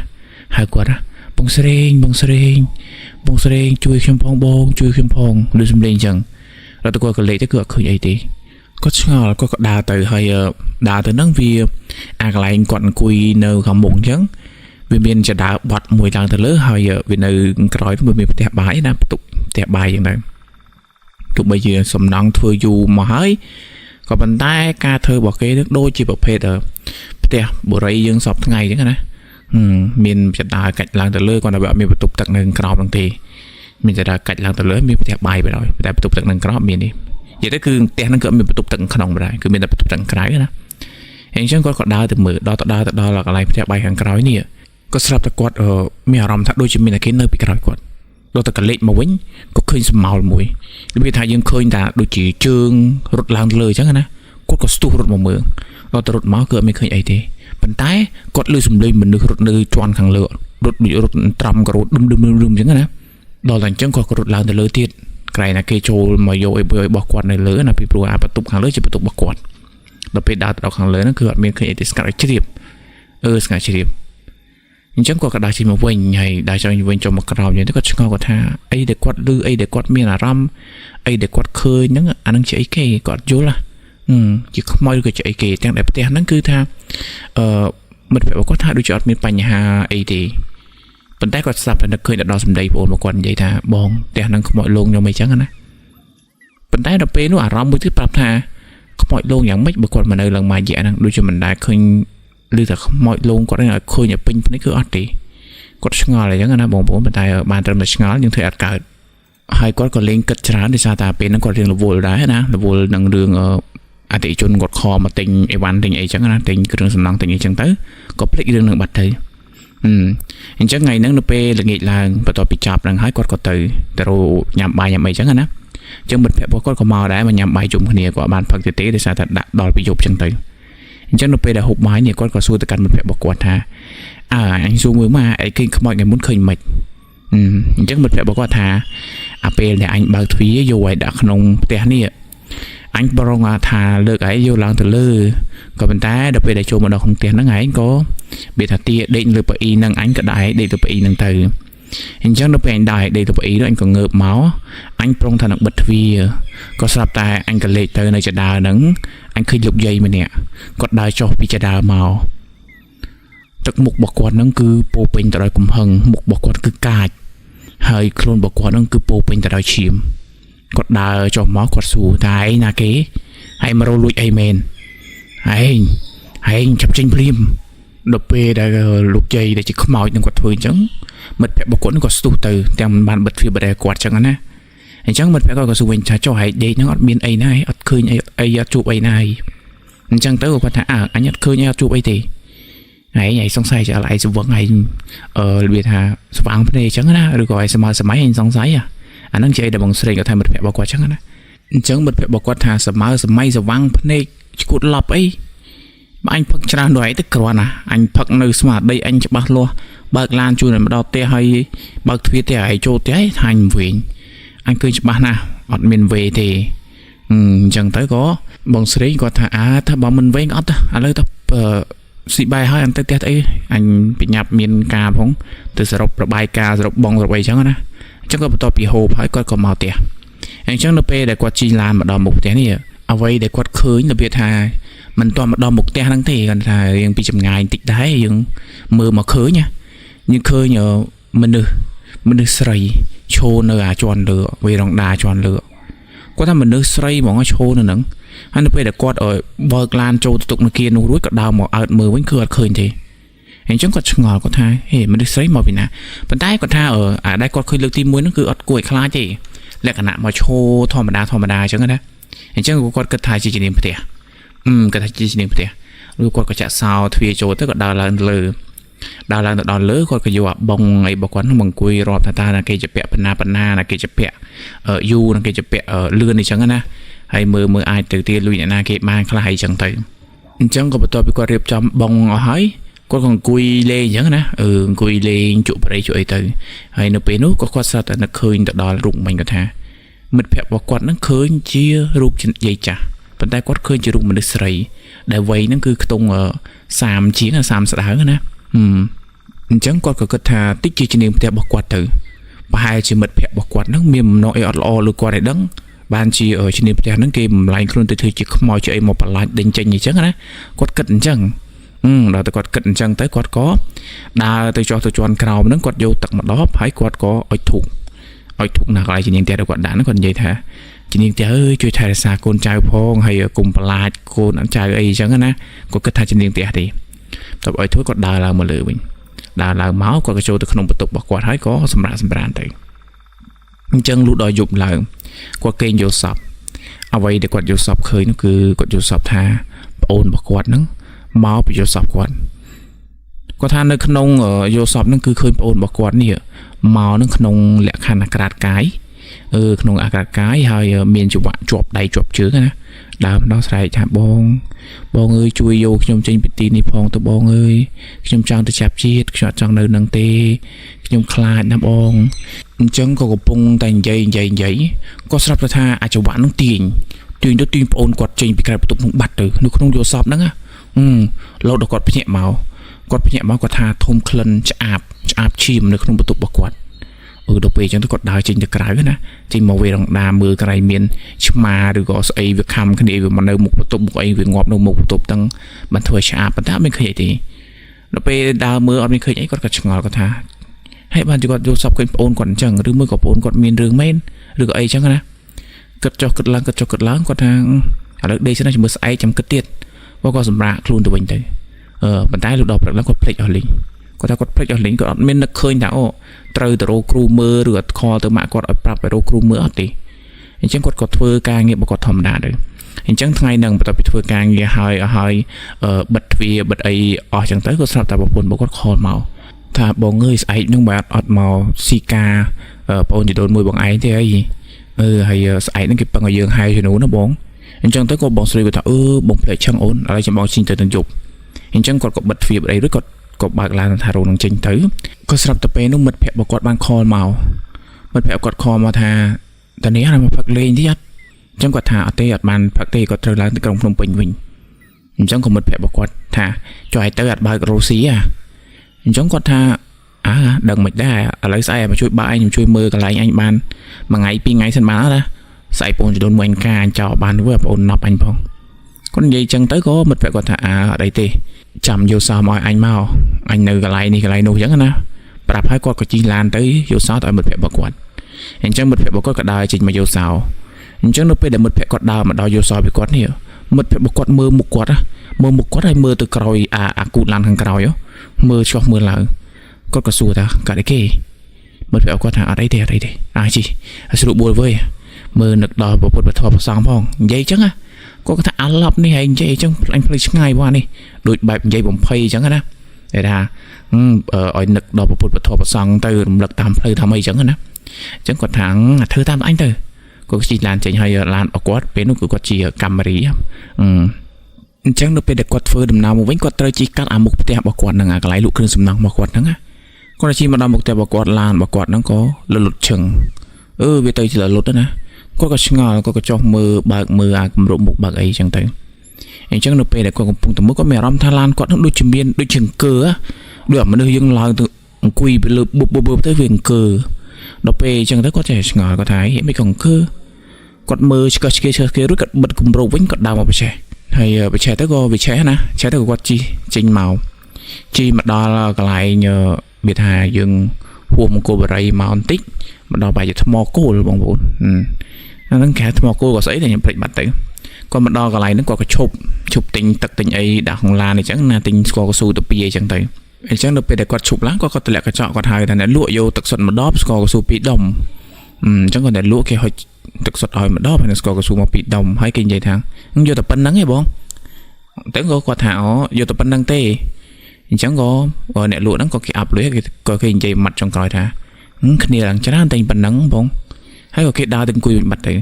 ហៅគាត់បងស្រីជួយខ្ញុំផងបងជួយខ្ញុំផងលើសំឡេងអញ្ចឹងแล้วទៅគាត់ក៏លេចទៅគឺអត់ឃើញអីទេគាត់ឆ្ងល់គាត់ក៏ដើរទៅហើយដើរទៅហ្នឹងវាកន្លែងគាត់អង្គុយនៅខាងមុខអញ្ចឹងវាមានចដើបត់មួយឡើងទៅលើហើយវានៅក្រោយវាមានផ្ទះបាយណាបន្ទប់ផ្ទះបាយអញ្ចឹងទៅទោះបីជាសំណង់ធ្វើយូរមកហើយក៏ប៉ុន្តែការធ្វើរបស់គេនឹងដូចជាប្រភេទផ្ទះបុរីយើងសពថ្ងៃអញ្ចឹងណាមានចដើកាច់ឡើងទៅលើគាត់តែវាអត់មានបន្ទប់ទឹកនៅក្រោមហ្នឹងទេមានចដើកាច់ឡើងទៅលើមានផ្ទះបាយបណ្ដោយតែបន្ទប់ទឹកនៅក្រោមមាននេះនិយាយទៅគឺផ្ទះហ្នឹងក៏មានបន្ទប់ទឹកក្នុងបណ្ដោយគឺមានតែបន្ទប់ទឹកក្រៅណាអញ្ចឹងគាត់ក៏ដើរទៅមើលដល់កន្លែងផ្ទះបាយខាងក្រោយនេះក៏ស្រាប់តែគាត់មានអារម្មណ៍ថាដូចជាមានតែគេនៅពីក្រោយគាត់ដល់តែកលេចមកវិញក៏ឃើញសម្ោលមួយវាថាយើងឃើញថាដូចជាជើងរត់ឡើងលើអញ្ចឹងណាគាត់ក៏ស្ទុះរត់មកមើលដល់តែរត់មកគឺអត់មានឃើញអីទេប៉ុន្តែគាត់ឮសំឡេងមនុស្សរត់នៅជាន់ខាងលើរត់ត្រាំក៏រត់ឌឹមអញ្ចឹងណាដល់តែអញ្ចឹងគាត់ក៏រត់ឡើងទៅលើទៀតក្រែងណាគេចូលមកយកអីរបស់គាត់នៅលើណាពីព្រោះអាបន្ទប់ខាងលើជាបន្ទប់របស់គាត់ដល់ពេលដើរទៅដល់ខាងលើហ្នឹងគឺអត់មានឃើញអីទេស្ងាត់ឲ្យជ្រាបស្ងាត់ជ្រាបអញ្ចឹងគាត់ក៏ដើរចេញមកវិញហើយដើរចេញវិញចូលមកក្រោមអញ្ចឹងគាត់ឆ្ងល់គាត់ថាអីដែលគាត់ឮអីដែលគាត់មានអារម្មណ៍អីដែលគាត់ឃើញហ្នឹងអាហ្នឹងជាអីគេគាត់យល់ជាខ្មោចឬក៏ជាអីគេទាំងដែលផ្ទះហ្នឹងគឺថាមិត្តភក្តិរបស់គាត់ថាដូចជាអត់មានបញ្ហាអីទេប៉ុន្តែគាត់ស្ដាប់តែនឹកឃើញដល់សម្ដីបងរបស់គាត់និយាយថាបងផ្ទះហ្នឹងខ្មោចលងខ្ញុំអីចឹងណាប៉ុន្តែដល់ពេលនោះអារម្មណ៍មួយទៀតប្រាប់ថាខ្មោចលងយ៉ាងម៉េចបើគាត់មកនៅឡើងមួយរយៈហ្នឹងដូចជាមិនដែលឃើញឬតែខ្មោចលងគាត់ឲ្យឃើញឲ្យពេញភ្នែកគឺអត់ទេគាត់ឆ្ងល់អញ្ចឹងណាបងប្អូនប៉ុន្តែបានត្រឹមតែឆ្ងល់យើងធ្វើអត់កើតហើយគាត់ក៏លេងគិតច្រើនដោយសារតែពេលហ្នឹងគាត់រៀងរវល់ដែរណារវល់នឹងរឿងអតិជនគាត់ខមកទិញអីវ៉ាន់ទិញអីចឹងណាទិញគ្រឿងសំណង់ទិញអីចឹងទៅក៏ភ្លេចរឿងនឹងបាត់ទៅអញ្ចឹងថ្ងៃហ្នឹងនៅពេលល្ងាចឡើងបន្ទាប់ពីចាប់ហ្នឹងហើយគាត់ក៏ទៅរញ៉ាំបាយញ៉ាំអីចឹងណាអញ្ចឹងមិត្តភក្តិរបស់គាត់ក៏មកដែរមកញ៉ាំបាយជុំគ្នាគាត់បានផឹកទេដោយសារតែដាក់ដល់ពីយប់ចឹងទៅអញ្ចឹងនៅពេលដែលហូបបាយនេះគាត់ក៏សួរទៅកាន់មិត្តភក្តិរបស់គាត់ថាអញសួរមើលមកអីឃើញខ្មោចថ្ងៃមុនឃើញមិនអញ្ចឹងមិត្តភក្តិរបស់គាត់ថាអាពេលដែលអញបើកទ្វារយកឲ្យដាក់ក្នុងផ្ទះនេះអញប្រងថាលើកឯងយកឡើងទៅលើក៏ប៉ុន្តែដល់ពេលដែលចូលមកដល់ក្នុងផ្ទះហ្នឹងឯងក៏វាថាទាដេកលើប៉ាអ៊ីហ្នឹងអញក៏ដែរដេកទៅប៉ាអ៊ីហ្នឹងទៅអញ្ចឹងដល់ពេលអញដែរដេកទៅប៉ាអ៊ីនោះអញក៏ងើបមកអញប្រុងថានឹងបិទទ្វារក៏ស្រាប់តែអញក៏លេចទៅនៅចដាហ្នឹងអញឃើញលោកយាយម្នាក់គាត់ដើរចុះពីចដាមកទឹកមុខរបស់គាត់ហ្នឹងគឺពោពេញទៅដោយកំហឹងមុខរបស់គាត់គឺកាចហើយខ្លួនរបស់គាត់ហ្នឹងគឺពោពេញទៅដោយឈាមគាត់ដើរចុះមកគាត់សួរថាឯងណាគេហើយមករលួចអីមែនឯងចាប់ចេញភ្លាមដល់ពេលដែលលោកយាយដែលជាខ្មោចនឹងគាត់ធ្វើអញ្ចឹងមិត្តភក្តិរបស់គាត់ក៏ស្ទុះទៅទាំងមិនបានបិទទ្វារបដិគាត់អញ្ចឹងណាអញ្ចឹងមិត្តភក្តិគាត់ក៏សួរវិញថាចុះឯងដេកហ្នឹងអត់មានអីណាអត់ឃើញអីអត់ជួបអីណា chẳng tới của con thà anh nhất khơi nhau chụp ấy thì ngày ngày xong sai trở lại sự vật ngày biệt hà vàng này chẳng á được gọi xem máy anh xong sái anh đang chơi để bằng sợi có thay một phép bỏ qua chẳng á chẳng một phép bỏ qua thà sầm máy giờ vàng này cột lọc ấy anh phật tràn đuổi tức còn anh phật nơi smart đây anh chụp bạc luôn bạc lan chui này mà đào tia hay bạc thủy tia hay trâu tia thành viện anh cứ chụp bạc nào ọt miền về thì chẳng tới có bằng sấy có thàถ้าbảo mình vay ngót anh lấy tập sĩ bài hơi anh tới tết ấy anh bị nhập miền cà phóng từ sập bài cà sập bong sập bài chẳng á chẳng có tập bị hồ phải coi còn màu tia anh chẳng nó pe để quạt chi lan mà đào mục tia nàyเอาไว้để quạt khơi là biệt hà mình toàn một đo một tia năng thì còn thà riêng bị chậm ngày tịch đáy những mưa mà khơi nha nhưng khơi nhờ mình được sấy chôn nữa tròn lửa về đồng đà tròn lửa có thằng mình được sấy mà nó chôn nữa nứng anh được để quạt ở bờ lan châu tục nó kia nó rúi cả đào mà ở mưa vẫn khơi thì anh chẳng có ngờ có thà hey mình được sấy mà vì nè bên tay có thà ở đây quạt khơi lực tim muối nó cứ ọt củi khá chỉ lại cả nạm mà chô thò mà đà chẳng cái anh chẳng có quạt cất thai chỉ niệm phải cái thằng chỉ niệm phải rồi quạt có chả sao thuê chỗ tới có đào là đào lỡ quạt có dọa bông ấy bảo quán bằng cùi rọp ta là cây chụp bẹ panna là cây chụp bẹ ở du là cây chụp bẹ ở lươn thì chẳng á hay mưa ai từ tiên lui na cây mang khá hay chẳng thấy chẳng có bắt tôi bị quạt riệp trong bông ở hái có còn cùi lê chẳng á cùi lê chụp ở đây chụp ấy từ hay nó bé nút có quạt sao nó khơi đào rụng mình có thà mật phèo bảo quạt nó khơi chia rụng dây chả bên tay quát khơi chỉ rụng mình được sấy để vậy nó cứ tung ở sàm chiến là sàm sả nữa chẳng quát có thà tích chi trên niệm theo bảo quạt từ và hai chỉ mật phèo bảo quạt nó mềm nội ọt lò lừa qua để đắng ban chỉ ở trên niệm theo nó kìm lại luôn từ từ chỉ không mỏi chơi một bản lại định tranh gì chắc á quát cận chẳng đó từ quát cận chẳng tới quát có đa từ cho cào nó quát vô tận một đó phải quát có ở thục nào lại chỉ niệm theo được quát đã nó còn vậy thà chỉ nên ơiជួយថែរក្សាកូនចៅផងហើយកុំប្រឡាចកូនចៅអីចឹងណាគាត់គិតថាជំនាញផ្ទះទេតើឲ្យធ្វើគាត់ដើរឡើងមកលើវិញដើរឡើងមកគាត់ក៏ចូលទៅក្នុងបន្ទប់របស់គាត់ហើយក៏សម្រាប់ទៅអញ្ចឹងលុះដល់យប់ឡើងគាត់គេងយល់សពអ្វីដែលគាត់យល់សពឃើញនោះគឺគាត់យល់សពថាប្អូនរបស់គាត់ហ្នឹងមកពីយល់សពគាត់ថានៅក្នុងយល់សពហ្នឹងគឺឃើញប្អូនរបស់គាត់នេះមកនៅក្នុងលក្ខខណ្ឌអាក្រាតកាយក្នុងអាកាសកាយហើយមានចង្វាក់ជាប់ដៃជាប់ជើងណាដើមដល់ស្រែកថាបងអើយជួយយកខ្ញុំចេញពីទីនេះផងទៅបងអើយខ្ញុំចង់ទៅចាប់ជាតិខ្ញុំអត់ចង់នៅនឹងទេខ្ញុំខ្លាចណាបងអញ្ចឹងក៏កំពុងតែនិយាយក៏ស្រាប់ថាអាចង្វាក់នឹងទាញទៅប្អូនគាត់ចេញពីក្រៅបន្ទប់នឹងបាត់ទៅនៅក្នុងយោសពហ្នឹងលោកដល់គាត់ភ្ញាក់មកគាត់ថាធំក្លិនឆ្អាបឈាមនៅក្នុងបន្ទប់របស់គាត់ដល់ពេលអញ្ចឹងទៅគាត់ដើរចេញទៅក្រៅណាចេញមកវារងដាមើលក្រៃមានឆ្មាឬក៏ស្អីវាខំគ្នាវាមកនៅមុខបន្ទប់មុខអីវាងាប់នៅមុខបន្ទប់ទាំងបានធ្វើឆ្អាបប៉ុន្តែមិនឃើញអីទេដល់ពេលដើរមើលអត់មានឃើញអីគាត់ក៏ឆ្ងល់គាត់ថាហើយបានគាត់យកសពឃើញប្អូនគាត់អញ្ចឹងឬមួយក៏ប្អូនគាត់មានរឿងមែនឬក៏អីអញ្ចឹងណាគិតចុះគិតឡើងគាត់ថាឥឡូវដេកសិនចាំមើលស្អែកចាំគិតទៀតគាត់សម្រាប់ខ្លួនទៅវិញទៅប៉ុន្តែលោកដល់ព្រឹកឡើងគាត់ភ្លេចអស់លីងគាត់ថាគាត់ភ្លេចអស់លីងគាត់អត់មាននឹកឃើញថាត្រូវទៅរកគ្រូមើលឬអត់ខលទៅម៉ាក់គាត់ឲ្យប្រាប់ទៅរកគ្រូមើលអត់ទេអញ្ចឹងគាត់ក៏ធ្វើការងាររបស់គាត់ធម្មតាទៅអញ្ចឹងថ្ងៃហ្នឹងបន្ទាប់ពីធ្វើការងារហើយបិទទ្វារបិទអីអស់អញ្ចឹងទៅគាត់ស្រាប់តែប្រពន្ធរបស់គាត់ខលមកថាបងអើយស្អែកហ្នឹងបាទអត់មកស៊ីការបងអូនជីដូនមួយបងឯងទេអីហើយស្អែកហ្នឹងគេពឹងឲ្យយើងហៅជំនួសណាបងអញ្ចឹងទៅក៏បងស្រីគាត់ថាបងភ្លេចឆឹងអូនឥឡូវចាំបងជិះទៅនឹងយប់អញ្ចឹងគាត់ក៏បិទទ្វារអីឬគាត់ក៏បើកឡានថារោងនឹងចេញទៅក៏ស្រាប់តែពេលនោះមិត្តភក្តិរបស់គាត់បានខលមកមិត្តភក្តិគាត់ខលមកថាតើនេះឲ្យមកផឹកលេងទៀតអត់អញ្ចឹងគាត់ថាអត់ទេអត់បានផឹកទេគាត់ត្រូវឡើងទៅក្រុងភ្នំពេញវិញអញ្ចឹងក៏មិត្តភក្តិរបស់គាត់ថាចុះឲ្យទៅអត់បើករ៉ូស៊ីអញ្ចឹងគាត់ថាដឹងមិនដែរឥឡូវស្អែកមកជួយបើអញជួយមើលកន្លែងអញបានមួយថ្ងៃពីរថ្ងៃសិនបានអត់ណាស្អែកបងចដូនមួយអញការអញចោលបានធ្វើបងអូនណប់អញផងគាត់និយាយអញ្ចឹងទៅក៏មិត្តភក្តិគាត់ថាអត់អីទេចាំយកសោមកឲ្យអញមកអញនៅកន្លែងនេះកន្លែងនោះអញ្ចឹងណាប្រាប់ឲ្យគាត់ក៏ជិះឡានទៅយកសោទៅឲ្យមិត្តភក្តិរបស់គាត់អញ្ចឹងមិត្តភក្តិរបស់គាត់ក៏ដើរចេញមកយកសោអញ្ចឹងនៅពេលដែលមិត្តភក្តិគាត់ដើរមកដល់យកសោពីគាត់នេះមិត្តភក្តិរបស់គាត់មើលមុខគាត់ហើយមើលទៅក្រោយអាគូតឡានខាងក្រោយមើលចុះមើលឡើងគាត់ក៏សួរថាកាត់អីគេមិត្តភក្តិគាត់ថាអត់អីទេជីស្រួលបួលវើយមើលនឹកដល់ពុទ្ធពធព្រះសង្ឃផងនិយាយអញ្ចឹង គាត់ថាអាឡប់នេះឯងនិយាយអញ្ចឹងអញភ្លេចឆ្ងាយមកនេះដូចបែបនិយាយបំភ័យអញ្ចឹងណាតែថាឲ្យនឹកដល់ពុទ្ធពធប្រសង់ទៅរំលឹកតាមផ្លូវតាមអីអញ្ចឹងណាអញ្ចឹងគាត់ថាធ្វើតាមអញទៅគាត់ជិះឡានចេញហើយឡានរបស់គាត់ពេលនោះគឺគាត់ជាកាមេរីអញ្ចឹងនៅពេលដែលគាត់ធ្វើដំណើរមកវិញគាត់ត្រូវជិះកាត់អាមុខផ្ទះរបស់គាត់ហ្នឹងអាកន្លែងលក់គ្រឿងសំណង់របស់គាត់ហ្នឹងណាគាត់ជិះមកដល់មុខផ្ទះរបស់គាត់ឡានរបស់គាត់ហ្នឹងក៏លុតឈឹងវាទៅជាលុតណាគាត់ក៏ឆ្ងល់គាត់ក៏ចុះមើលបើកមើលអាគម្របមុខបើកអីអញ្ចឹងទៅអញ្ចឹងនៅពេលដែលគាត់កំពុងតែមើលគាត់មានអារម្មណ៍ថាឡានគាត់ហ្នឹងដូចជាមានដូចជាអង្គើដូចមនុស្សយើងឡើងទៅអង្គុយទៅលើបុបទៅវាអង្គើដល់ពេលអញ្ចឹងទៅគាត់ចេះឆ្ងល់គាត់ថាហេមិនក៏អង្គើគាត់មើលឆ្កឹះឆ្កេរួចគាត់បិទគម្របវិញគាត់ដើរមកបច្ចេះហើយបច្ចេះទៅក៏វិឆេះណាឆេះទៅគាត់ជិះចេញមកដល់កន្លែងវាថាយើងហួសមង្គលបរិយមកបន្តិចមកដល់បែរជាថ្មគោលបងប្អូនអាហ្នឹងគេថ្មគោលក៏ស្អីតែខ្ញុំភ្លេចបាត់ទៅគាត់មកដល់កន្លែងហ្នឹងគាត់ក៏ឈប់ទិញទឹកទិញអីដាក់ក្នុងឡានអញ្ចឹងណាទិញស្ករកស៊ូទៅពីអញ្ចឹងទៅអញ្ចឹងនៅពេលដែលគាត់ឈប់ឡើងគាត់តម្លាក់កញ្ចក់គាត់ហៅថាអ្នកលក់យកទឹកសុទ្ធមួយដបស្ករកស៊ូ2ដុំអញ្ចឹងគាត់អ្នកលក់គេហុចទឹកសុទ្ធឲ្យមួយដបហើយស្ករកស៊ូមក2ដុំហើយគេនិយាយថាយកតែប៉ុណ្្នឹងឯងបងទៅគាត់ថាយកតែប៉ុណ្្នឹងទេអញ្ចឹងក៏អ្នកលក់ហ្នឹងក៏គេអាប់លុយគេនិយាយម៉ាត់ចុងក្រោយថាគ្នាឡើងច្រើនតែប៉ុណ្្នឹងបងហើយក៏គេដើរទៅអង្គុយបាត់ទៅ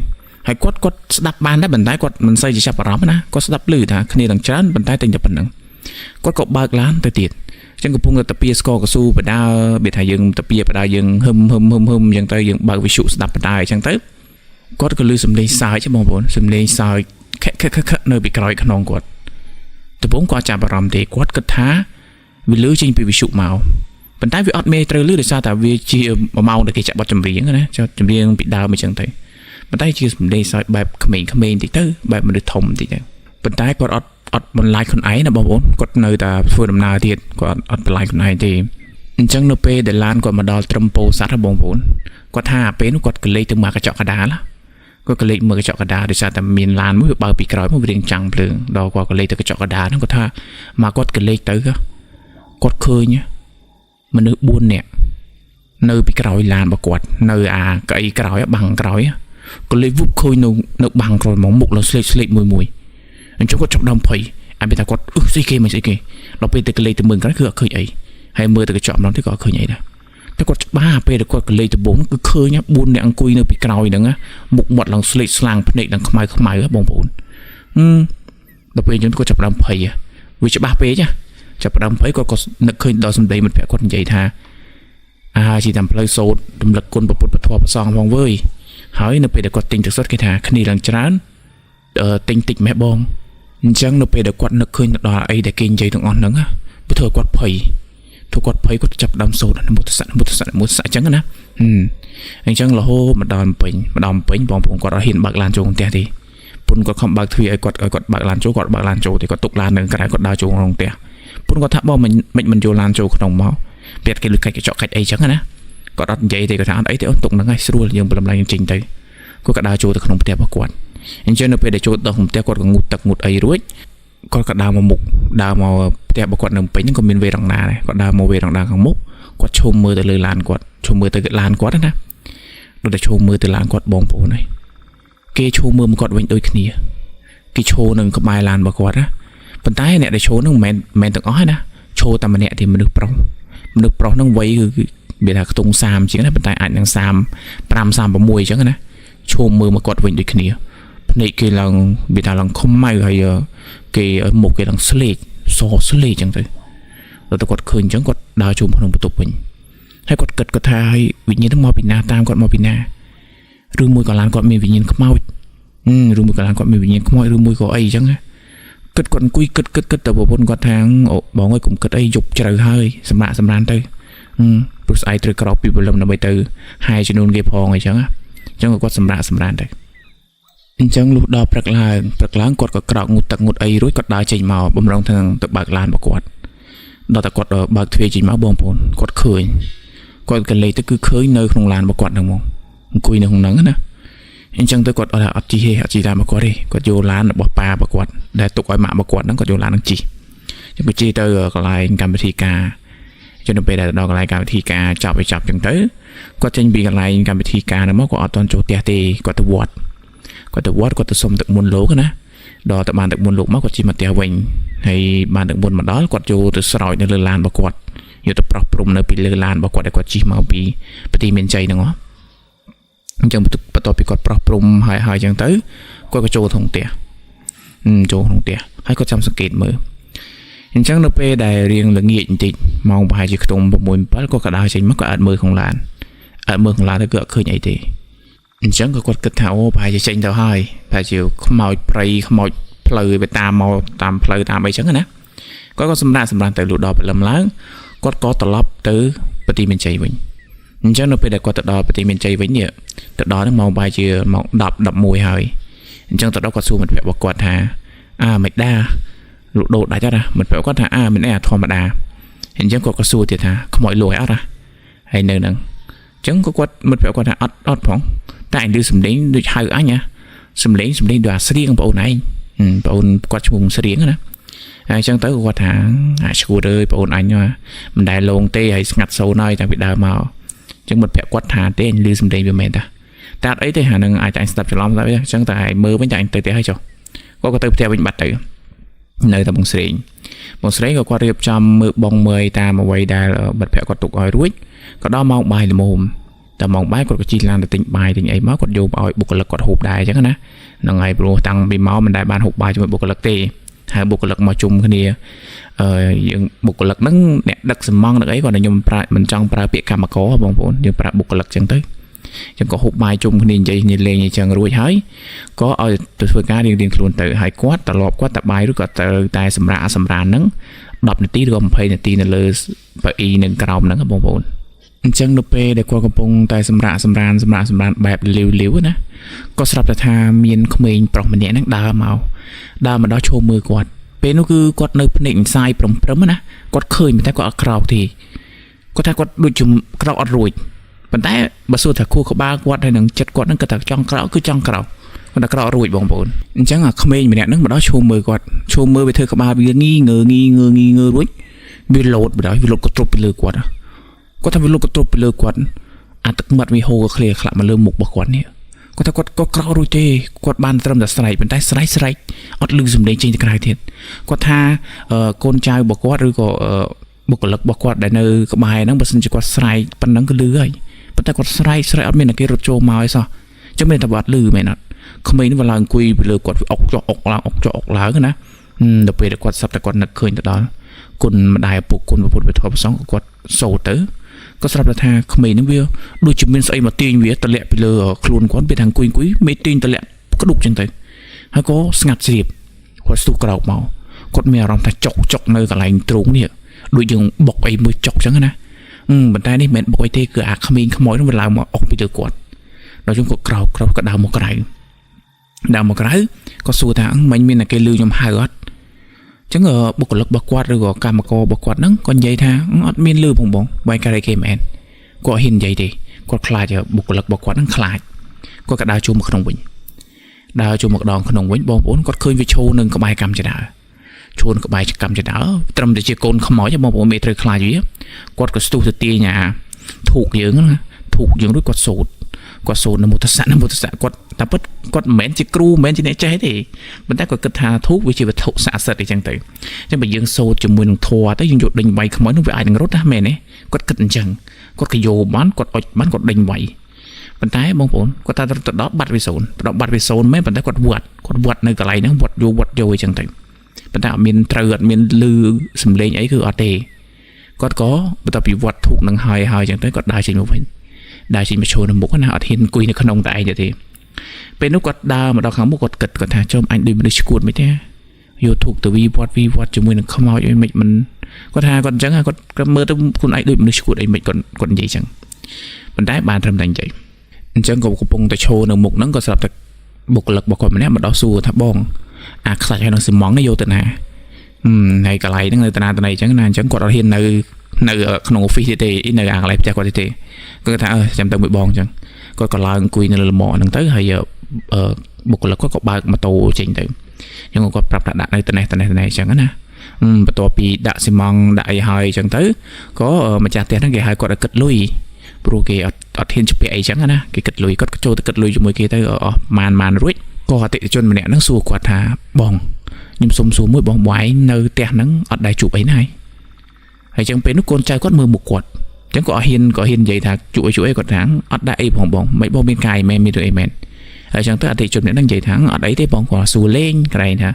ហើយគាត់ស្ដាប់បានដែរប៉ុន្តែគាត់មិនសូវជាចាប់អារម្មណ៍ណាគាត់ស្ដាប់ឮថាគ្នាឡើងច្រើនប៉ុន្តែតែប៉ុណ្្នឹងគាត់ក៏បើកឡានទៅទៀតអញ្ចឹងកំពុងតែតាពីស្ករកស៊ូបដាវាថាយើងតាពីបដាយើងហឹមអញ្ចឹងទៅយើងបើកវិទ្យុស្ដាប់បដាអញ្ចឹងទៅគាត់ក៏ឮសំឡេងសើចបងប្អូនសំឡេងសើចខឹកនៅពីក្រោយខ្នងគាត់ដំបូងគាត់ចាប់អារម្មណ៍ទេគាត់គិតថាវាលឺចេញពីវិទ្យុមកប៉ុន្តែវាអត់មេត្រូវលឺដោយសារតែវាជាម៉ោងដែលគេចាក់បទចម្រៀងណាចាក់ចម្រៀងពីដើមអញ្ចឹងទៅប៉ុន្តែជាសំឡេងសើចបែបក្មេងៗតិចទៅបែបមនុស្សធំតិចទៅប៉ុន្តែគាត់អត់បន្លាយខ្លួនឯងណាបងប្អូនគាត់នៅតែធ្វើដំណើរទៀតគាត់អត់បន្លាយខ្លួនឯងទេអញ្ចឹងនៅពេលដែលឡានគាត់មកដល់ត្រឹមពោធិ៍សាត់បងប្អូនគាត់ថាពេលនោះគាត់ក៏លេខទៅមកកញ្ចក់កណ្ដាលគាត់ក៏លេខមើលកញ្ចក់កណ្ដាលដោយសារតែមានឡានមួយវាបើកពីក្រោយមកវារៀងចាំងភ្លើងដល់គាត់ក៏លេខទៅកញ្ចក់កណ្ដាលហ្នឹងគាត់ថាមកគាត់ក៏លេខទៅគាត់ឃើញមនុស្ស4នាក់នៅពីក្រោយឡានរបស់គាត់នៅអាកៅអីក្រោយបាំងក្រោយក៏លេខវុបឃើញនៅបាំងក្រោយមកមុខលើស្លេកមួយអញ្ចឹងគាត់ចាប់ដើមភ័យអាពេលថាគាត់ស្អីគេដល់ពេលទៅកលេចទៅមើលក្រោយគឺអត់ឃើញអីហើយមើលទៅកញ្ចក់ម្ដងទៀតក៏អត់ឃើញអីដែរតែគាត់ច្បាស់ពេលគាត់កលេចដំបងគឺឃើញ4នាក់អង្គុយនៅពីក្រោយហ្នឹងមុខមាត់ឡើងស្លេកស្លាំងភ្នែកឡើងខ្មៅបងប្អូនដល់ពេលអញ្ចឹងគាត់ចាប់ដើមភ័យវាច្បាស់ពេកចាប់ដើមភ័យគាត់ក៏នឹកឃើញដល់សម្ដីមិត្តភក្តិគាត់និយាយថាជីតាមផ្លូវសូត្ររំលឹកគុណពុទ្ធពធប្រសងផងវើយហើយនៅពេលដែលគាត់ទិញទឹកសុទ្ធគេថាគ្នាឡើងច្រើនទិញតិចម៉េះបងអញ្ចឹងនៅពេលដែលគាត់នឹកឃើញដល់អីដែលគេនិយាយទាំងអស់ហ្នឹងព្រោះធ្វើគាត់ភ័យគាត់ចាប់ដើមសូត្រមុទ្ធស័កអញ្ចឹងណាអញ្ចឹងរហូតមកដល់ពេញបងប្អូនគាត់អត់ហ៊ានបើកឡានចូលផ្ទះទេពុនគាត់ខំបើកទ្វារឲ្យគាត់បើកឡានចូលគាត់បើកឡានចូលទេគាត់ទុកឡាននៅក្រៅគាត់ដើរចូលក្នុងផ្ទះពុនគាត់ថាបងមិនយកឡានចូលក្នុងមកពេលគេលឺកាច់កញ្ចក់កាច់អីចឹងណាគាត់អត់និយាយទេគាត់ថាអត់អីទេទុកហ្នឹងហើយស្រួលយើងប្រឡំឡើងចេញទៅគាត់ក៏ដើរចូលទៅក្នុងផ្ទះរបស់គាត់អញ្ចឹងនៅពេលដែលចូលដល់ក្នុងផ្ទះគាត់ក៏ងូតទឹកងូតអីរួចគាត់ក៏ដើរមកមុខដើរមកផ្ទះរបស់គាត់នៅពេញហ្នឹងក៏មានវេរ៉ង់ដាដែរគាត់ដើរមកវេរ៉ង់ដាខាងមុខគាត់ឈុំមើលទៅលើឡានគាត់ឈុំមើលទៅឡានគាត់ណាដូចតែឈុំមើលទៅឡានគាត់បងប្អូនហើយគេឈុំមើលមកគាត់វិញដូចគ្នាគេឈោនឹងក្បែរឡានរបស់គាត់ណាប៉ុន្តែអ្នកដែលឈោនឹងមិនមែនទាំងអស់ទេណាឈោតែម្នាក់ទេមនុស្សប្រុសហ្នឹងវ័យគឺវាថាខ្ទង់30ជាងណាប៉ុន្តែអាចនឹង35 36អញ្ចឹងណាឈោមើលមកគាត់វិញដូចគ្នាភ្នែកគេឡើងវាថាឡើងខំម៉ៅហើយគេមុខគេឡើងស្លេកស្លេកអញ្ចឹងទៅដល់តែគាត់ឃើញអញ្ចឹងគាត់ដើរចូលក្នុងបន្ទប់វិញហើយគាត់គិតថាឲ្យវិញ្ញាណហ្នឹងមកពីណាតាមគាត់មកពីណាឬមួយកន្លងគាត់មានវិញ្ញាណខ្មោចឬមួយកន្លងគាត់មានវិញ្ញាណខ្មោចឬមួយក៏អីអញ្ចឹងណាគិតគាត់អង្គុយគិតទៅប្រពន្ធគាត់ថាបងអើយកុំគិតអីយប់ជ្រៅហើយសម្រានទៅព្រោះស្អែកត្រូវក្រោកពីព្រលឹមដើម្បីទៅហាយចំនួនគេផងអីចឹងណាអញ្ចឹងគាត់សម្រានទៅអញ្ចឹងលុះដល់ព្រឹកឡើងគាត់ក៏ក្រោកងូតទឹកងូតអីរួចគាត់ដើរចេញមកបំរុងទៅបើកឡានរបស់គាត់ដល់តែគាត់បើកទ្វារចេញមកបងប្អូនគាត់ឃើញគាត់ក៏លេចទៅគឺឃើញនៅក្នុងឡានរបស់គាត់ហ្នឹងមកអង្គុយនៅក្នុងហ្នឹងណាអញ្ចឹងទៅគាត់អត់ជីតាមរបស់គាត់ទេគាត់យកឡានរបស់ប៉ារបស់គាត់ដែលទុកឲ្យម៉ាក់របស់គាត់ហ្នឹងគាត់យកឡានហ្នឹងជីអញ្ចឹងគាត់ជីទៅកន្លែងកម្មវិធីការចុះនៅពេលដែលដល់កន្លែងកម្មវិធីការចាប់អញ្ចឹងទៅគាត់ចេញពីកន្លែងកម្មវិធីការហ្នឹងមកគាត់អត់ទាន់ចូលផ្ទះទេគាត់ទៅវត្តគាត់ទៅសុំទឹកមុនលោកណា ដល់តែបានទឹកមុនលោកមកគាត់ជិះមកផ្ទះវិញហើយបានទឹកមុនមកដល់គាត់ចូលទៅស្រោចនៅលើឡានរបស់គាត់យកទៅប្រោះព្រំនៅពីលើឡានរបស់គាត់ដែលគាត់ជិះមកពីប្រទីមានជ័យហ្នឹងអញ្ចឹងបន្ទាប់ពីគាត់ប្រោះព្រំហើយអញ្ចឹងទៅគាត់ក៏ចូលក្នុងផ្ទះហើយគាត់ចាំសង្កេតមើលអញ្ចឹងនៅពេលដែលរៀងល្ងាចបន្តិចម៉ោងប្រហែលជាខ្ទង់ 6-7 គាត់ក៏ដើរចេញមកគាត់អត់មើលក្នុងឡានទៅគឺអត់ឃើញអីទេអញ្ចឹងក៏គាត់គិតថាអូប្រហែលជាចេញទៅហើយប្រហែលជាខ្មោចព្រៃខ្មោចផ្លូវទៅតាមមកតាមផ្លូវតាមអីចឹងណាគាត់ក៏សម្រាប់ទៅលុះដល់ព្រលឹមឡើងគាត់ក៏ត្រឡប់ទៅប្រទីមានជ័យវិញអញ្ចឹងនៅពេលដែលគាត់ទៅដល់ប្រទីមានជ័យវិញនេះទៅដល់ហ្នឹងម៉ោងប្រហែលជាម៉ោង 10-11 ហើយអញ្ចឹងទៅដល់គាត់សួរមិត្តភក្តិរបស់គាត់ថាមិនដាលក់ដូរដាច់អត់ណាមិត្តភក្តិគាត់ថាមិនអីធម្មតាអញ្ចឹងគាត់ក៏សួរទៀតថាខ្មោចលួចអត់ណាហើយនៅហ្នឹងអញ្ចឹងគាត់មិត្តភក្តិគាត់ថាអត់ផងតែអញឮសំឡេងដូចហៅអញណាសំឡេងដូចអាស្រៀងបងអូនឯងបងអូនគាត់ឈ្មោះស្រៀងណាហើយអញ្ចឹងទៅគាត់ថាឈួតអើយបងអូនអញមិនដែលលងទេហើយស្ងាត់សូនហើយតាំងពីដើមមកអញ្ចឹងមិត្តភក្តិគាត់ថាទេអញឮសំឡេងវាមែនតាតែអត់អីទេអានឹងអាចតែអញស្ដាប់ច្រឡំទៅអញ្ចឹងតែឲ្យមើលវិញតែអញទៅផ្ទះហើយចុះគាត់ក៏ទៅផ្ទះវិញបាត់ទៅនៅតែបងស្រីក៏គាត់រៀបចំមើលបងមើលតាមអ្វីដែលមិត្តភក្តិគាត់ទុកឲ្យរួចក៏ដល់ម៉ោងបាយល្មមតែម៉ោងបាយគាត់ក៏ជិះឡានទៅទិញបាយទិញអីមកគាត់យកឲ្យបុគ្គលិកគាត់ហូបដែរអញ្ចឹងណាហ្នឹងហើយព្រោះតាំងពីមកមិនដែលបានហូបបាយជាមួយបុគ្គលិកទេហើយបុគ្គលិកមកជុំគ្នាយើងបុគ្គលិកហ្នឹងអ្នកដឹកសំងដឹកអីគាត់ខ្ញុំមិនចង់ប្រើពាក្យកម្មករបងប្អូនយើងប្រើបុគ្គលិកអញ្ចឹងទៅអញ្ចឹងក៏ហូបបាយជុំគ្នានិយាយលេងអញ្ចឹងរួចហើយក៏ឲ្យទៅធ្វើការរៀងខ្លួនទៅហើយគាត់ត្រឡប់គាត់តែបាយឬក៏ទៅតែសម្រានហ្នឹង10នាទីឬក៏20នាទីនៅលើប៉ៅអ៊ីនឹងក្រោមហ្នឹងបងប្អូនអញ្ចឹងនៅពេលដែលគាត់កំពុងតែសម្រានបែបលាវណាក៏ស្រាប់តែថាមានក្មេងប្រុសម្នាក់ហ្នឹងដើរមកដល់ឈោមមើលគាត់ពេលនោះគឺគាត់នៅភ្នែកផ្សាយព្រមណាគាត់ឃើញតែគាត់អត់ក្រោកទេគាត់ថាគាត់ដូចជាក្រោកអត់រួចប៉ុន្តែបើសួរថាខួរក្បាលគាត់ហើយនឹងចិត្តគាត់ហ្នឹងគាត់ថាចង់ក្រោកគឺចង់ក្រោកគាត់ថាក្រោករួចបងប្អូនអញ្ចឹងអាក្មេងម្នាក់ហ្នឹងមកដល់ឈោមមើលគាត់ឈោមមើលវាធ្វើក្បាលវាងីងើរួចវាលោតក៏ទ្រុបពីលើគាត់គាត់ថាវាលោតក៏ទ្រុបពីលើគាត់អាទឹកមាត់វាហូរឃ្លាខ្លះមកលើមុខរបស់គាត់នេះគាត់ថាគាត់ក៏ក្រោករួចទេគាត់បានត្រឹមតែស្រែកប៉ុន្តែស្រែកអត់ឮសំឡេងចេញទៅក្រៅទៀតគាត់ថាកូនចៅរបស់គាត់ឬក៏បុគ្គលិករបស់គាត់ដែលនៅក្បែរហ្នឹងបើសិនជាគាត់ស្រែកប៉ុណ្ណឹងក៏ឮហើយប៉ុន្តែគាត់ស្រែកអត់មានគេរត់ចូលមកអីសោះចឹងមានតែបាត់ឮមែនអត់ក្មេងនេះវាឡើងអង្គុយពីលើគាត់វាអុកចុះអុកឡើងណាដល់ពេលគាត់សັບតែគាត់នឹកឃើញទៅដល់គុណម្ដាយឪពុកគុណពុទ្ធវិធមប្រសងគាត់សូទៅក៏ស្រាប់តែថាក្មេងនេះវាដូចជាមានស្អីមកទាញវាទម្លាក់ពីលើខ្លួនគាត់វាថាអង្គុយមេទាញទម្លាក់ក្ដុកចឹងទៅហើយក៏ស្ងាត់ស្រៀបគាត់ស្ទុះក្រោកមកគាត់មានអារម្មណ៍ថាចុកនៅកន្លែងទ្រូងនេះដូចយើងបុកអីមួយចុកចឹងណាប៉ុន្តែនេះមិនមែនបុកអីទេគឺអាក្មេងខ្មោចនោះវាឡើងមកអុកពីលើគាត់ដល់ខ្ញុំក៏ក្រោកក៏ដើរមកក្រៅក៏សួរថាមិញមានតែគេលឺខ្ញុំហៅអត់ចឹងបុគ្គលិករបស់គាត់ឬក៏កម្មកររបស់គាត់ហ្នឹងក៏និយាយថាអត់មានលឺបងបែរការគេមែនគាត់ហ៊ាននិយាយទេគាត់ខ្លាចបុគ្គលិករបស់គាត់ហ្នឹងខ្លាចគាត់ក៏ដើរចូលមកក្នុងវិញបងប្អូនគាត់ឃើញវាឈោនឹងក្បែរកម្មចដាត្រឹមតែជាកូនខ្មោចបងប្អូនមេត្រូវខ្លាចវាគាត់ក៏ស្ទុះទៅទាញអាធូកយើងរួចគាត់សូត្រនមោទសៈគាត់តែពិតគាត់មិនមែនជាគ្រូមិនមែនជាអ្នកចេះទេប៉ុន្តែគាត់គិតថាធូកវាជាវត្ថុស័ក្តិសិទ្ធិអញ្ចឹងទៅអញ្ចឹងបើយើងសូត្រជាមួយនឹងធម៌ទៅយើងយកដេញវាយខ្មោចនោះវាអាចនឹងរត់ណាមែនទេគាត់គិតអញ្ចឹងគាត់ក៏យកបានគាត់អុចបានគាត់ដេញវាយប៉ុន្តែបងប្អូនគាត់ថាទៅដល់បាត់វិសូនមែនប៉ុន្តែគាត់វត្តនៅកន្លែងហ្នឹងវត្តយកអញ្ចឹងទៅប៉ុន្តែអត់មានត្រូវអត់មានលឺសំឡេងអីគឺអត់ទេគាត់ក៏បន្ទាប់ពីវត្តធូកនឹងហើយអញ្ចឹងទៅគាត់ដើរចេញមកវិញដើរចេញមកឈរនៅមុខណាអត់ហ៊ានអង្គុយនៅក្នុងតែឯងទេពេលនោះគាត់ដើរមកដល់ខាងមុខគាត់គិតគាត់ថាចុំអញដូចមនុស្សឈួតមិនទេយកធូកទៅវិវត្តជាមួយនឹងខ្មោចអីមិនគាត់ថាគាត់អញ្ចឹងគាត់មើលទៅខ្លួនឯងដូចមនុស្សឈួតអីមិនគាត់និយាយអញ្ចឹងប៉ុន្តែបានត្រឹមតែនិយាយអញ្ចឹងក៏កំពុងតែឈរនៅមុខហ្នឹងក៏ស្រាប់តែបុគ្គលិករបស់គាត់ម្នាក់មកដល់សួរថាបងអាខ្សាច់ហើយនឹងស៊ីម៉ងនេះយកទៅណាហើយកន្លែងហ្នឹងនៅតាណាអញ្ចឹងណាអញ្ចឹងគាត់អត់ហ៊ាននៅក្នុង office ទេនៅអាកន្លែងផ្ទះគាត់ទេគាត់ថាចាំទៅមួយបងអញ្ចឹងគាត់ក៏ឡើងអង្គុយនៅលើលំអហ្នឹងទៅហើយបុគ្គលិកគាត់ក៏បើកម៉ូតូចេញទៅអញ្ចឹងគាត់ប្រាប់ថាដាក់នៅត្នេះអញ្ចឹងណាបន្ទាប់ពីដាក់ស៊ីម៉ងដាក់អីហើយអញ្ចឹងទៅក៏ម្ចាស់ផ្ទះហ្នឹងគេហៅគាត់ឲ្យគិតលុយព្រោះគេអត់ហ៊ានជពាក់អីអញ្ចឹងណាគេគិតលុយគាត់ចូលទៅគិតលុយជាមួយគេទៅអស់ម៉ានរួច ก็อติชนម្នាក់នឹងសួរគាត់ថាបងខ្ញុំសុំសួរមួយបងបាយនៅផ្ទះហ្នឹងអត់ដែរជួបអីណាហើយចឹងពេលនោះកូនចៅគាត់មើលមុខគាត់ចឹងក៏ហ៊ាននិយាយថាជួបអីគាត់ថាអត់ដែរអីផងបងមិនបងមានកាយមែនមានរឿងអីមែនហើយចឹងទៅអតិជនម្នាក់ហ្នឹងនិយាយថាអត់អីទេបងគាត់សួរលេងក្រែងថា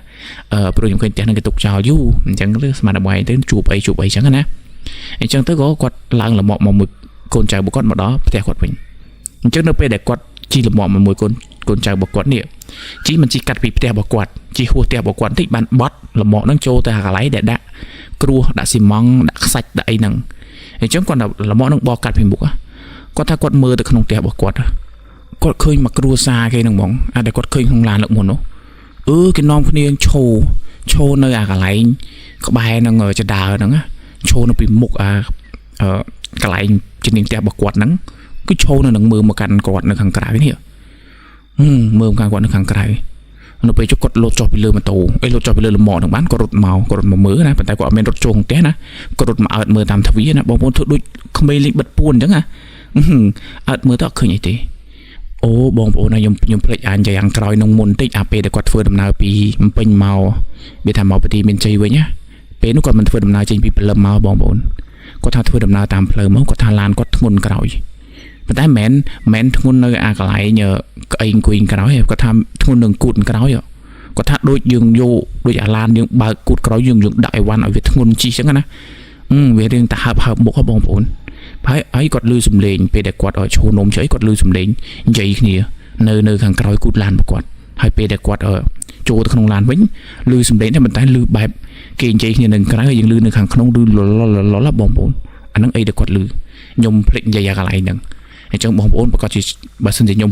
ព្រោះខ្ញុំឃើញផ្ទះហ្នឹងគេទុកចោលយូរអញ្ចឹងទៅស្មានបាយទៅជួបអីចឹងណាអញ្ចឹងទៅក៏គាត់ឡើងលំមកមួយកូនចៅរបស់គាត់មកដល់ផ្ទះគាត់វិញអញ្ចឹងនៅពេលដែលគាត់ជីលំមកមួយកូនចៅរបស់គាត់នេះជីមិនជីកាត់ពីផ្ទះរបស់គាត់ជីហួសផ្ទះរបស់គាត់បន្តិចបានបត់លំមកហ្នឹងចូលទៅកន្លែងដែលដាក់គ្រួដាក់ស៊ីម៉ង់ដាក់ខ្សាច់ដាក់អីហ្នឹងអញ្ចឹងគាត់លំមកហ្នឹងបកកាត់ពីមុខគាត់ថាគាត់មើលទៅក្នុងផ្ទះរបស់គាត់គាត់ឃើញមកគ្រួសារគេហ្នឹងហ្មងអាចតែគាត់ឃើញក្នុងឡានលើកមុននោះគេនាំគ្នាឈោនៅអាកន្លែងក្បែរនឹងចដាហ្នឹងឈោនៅពីមុខកន្លែងជំនាញផ្ទះរបស់គាត់ហ្នឹងគឺឈោនៅនឹងមើលមកកាន់គាត់នៅខាងក្រៅនេះមើលមកកាន់គាត់នៅខាងក្រៅនៅពេលគាត់លោតចុះពីលើម៉ូតូលោតចុះពីលើលំមកហ្នឹងបានគាត់រត់មកមើលណាប៉ុន្តែគាត់អត់មានរត់ចូលក្នុងផ្ទះណាគាត់រត់មកអើតមើលតាមទ្វារណាបងប្អូនធ្វើដូចក្មេងលេងបិទពួនអញ្ចឹងណាអើតមើលទៅអត់ឃើញអីទេអូបងប្អូនខ្ញុំភ្លេចអាននិយាយខាងក្រោយក្នុងមុនតិចពេលដែលគាត់ធ្វើដំណើរពីភ្នំពេញមកវាថាមកពីទីមានជ័យវិញណាពេលនោះគាត់មិនធ្វើដំណើរចេញពីព្រលឹមមកបងប្អូនគាត់ថាធ្វើដំណើរតាមផ្លូវមកគាត់ថាឡានគាត់ធ្ងន់ក្រោយប៉ុន្តែមិនធ្ងន់នៅអាកន្លែងក្អេងអង្គុយក្រោយគាត់ថាធ្ងន់នឹងគូតក្រោយគាត់ថាដូចយើងយកដូចអាឡានយើងបើកគូតក្រោយយើងដាក់អីវ៉ាន់ឲ្យវាធ្ងន់ជីចឹងណាវារឿងតែហើបមុខបងប្អូនហើយគាត់លឺសំឡេងពេលដែលគាត់ឈោនំជ័យគាត់លឺសំឡេងនិយាយគ្នានៅខាងក្រោយគូតឡានរបស់គាត់ហើយពេលដែលគាត់ចូលទៅក្នុងឡានវិញលឺសំឡេងតែប៉ុន្តែលឺបែបគេនិយាយគ្នានៅក្រៅយើងលឺនៅខាងក្នុងលឺលបងប្អូនអាហ្នឹងអីដែលគាត់លឺខ្ញុំភ្លេចនិយាយអាកន្លែងហ្នឹងអញ្ចឹងបងប្អូនប្រកាសជាបើសិនជាខ្ញុំ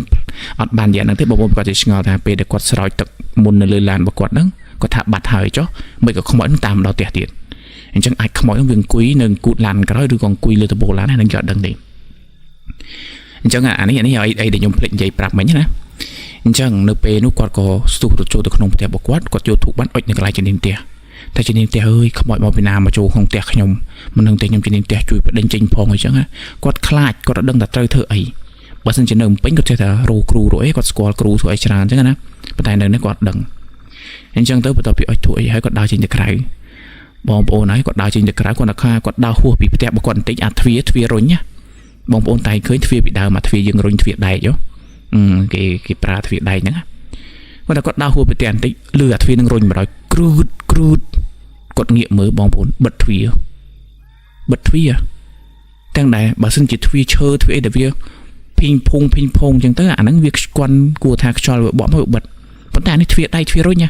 អត់បាននិយាយហ្នឹងទេបងប្អូនប្រកាសជាឆ្ងល់ថាពេលដែលគាត់ស្រោចទឹកមុននៅលើឡានរបស់គាត់ហ្នឹងគាត់ថាបាត់ហើយចុះមិនក៏ខ្មោចនឹងតាមដល់ផ្ទះទៀតអញ្ចឹងអាចខ្មោចនឹងវាអង្គុយនៅគូតឡានក្រោយឬក៏អង្គុយលើតបូឡានហ្នឹងខ្ញុំអត់ដឹងទេអញ្ចឹងអានេះអីដែលខ្ញុំភ្លេចនិយាយប្រាប់មិញណាអញ្ចឹងនៅពេលនោះគាត់ក៏ស្ទុះទៅចូលទៅក្នុងផ្ទះរបស់គាត់យកធូបបានអុចនៅកន្លែងជំនាញផ្ទះតែជំនាញផ្ទះអើយខ្មោចមកពីណាមកចូលក្នុងផ្ទះខ្ញុំមិនដឹងទេខ្ញុំជំនាញផ្ទះជួយបដិញចេញផងអញ្ចឹងគាត់ខ្លាចគាត់អត់ដឹងថាត្រូវធ្វើអីបើសិនជានៅពេញគាត់ចេះតែរោគ្រូអីគាត់ស្គាល់គ្រូធ្វើអីច្រើនអញ្ចឹងណាប៉ុន្តែនៅនេះគាត់ដឹងអញ្ចឹងទៅបន្ទាប់ពីអុចធូបអីហើយគាត់ដើរចេញទៅក្រៅបងប្អូនហើយគាត់ដើរចេញទៅក្រៅគាត់ដើរហួសពីផ្ទះរបស់គាត់បន្តិចអាទ្វាររុញណាបងប្អូនតែឃើញទ្វារពីដើមមកទ្វារយើងរុញទ្វារដែកគេប្រើទ្វារដែកហ្នឹងគាត់ដើរហួសពីផ្ទះបន្តិចលឺអាទ្វារនឹងរុញមកដល់គ្រូតគាត់ងាកមើលបងប្អូនបិទទ្វារទាំងដែរបើសិនជាទ្វារឈើទ្វារអីដែលវាភីងភុងអញ្ចឹងទៅអាហ្នឹងវាស្គាល់គួរថាខ្យល់វាបក់មកបិទប៉ុន្តែនេះទ្វារដែកទ្វាររុញណា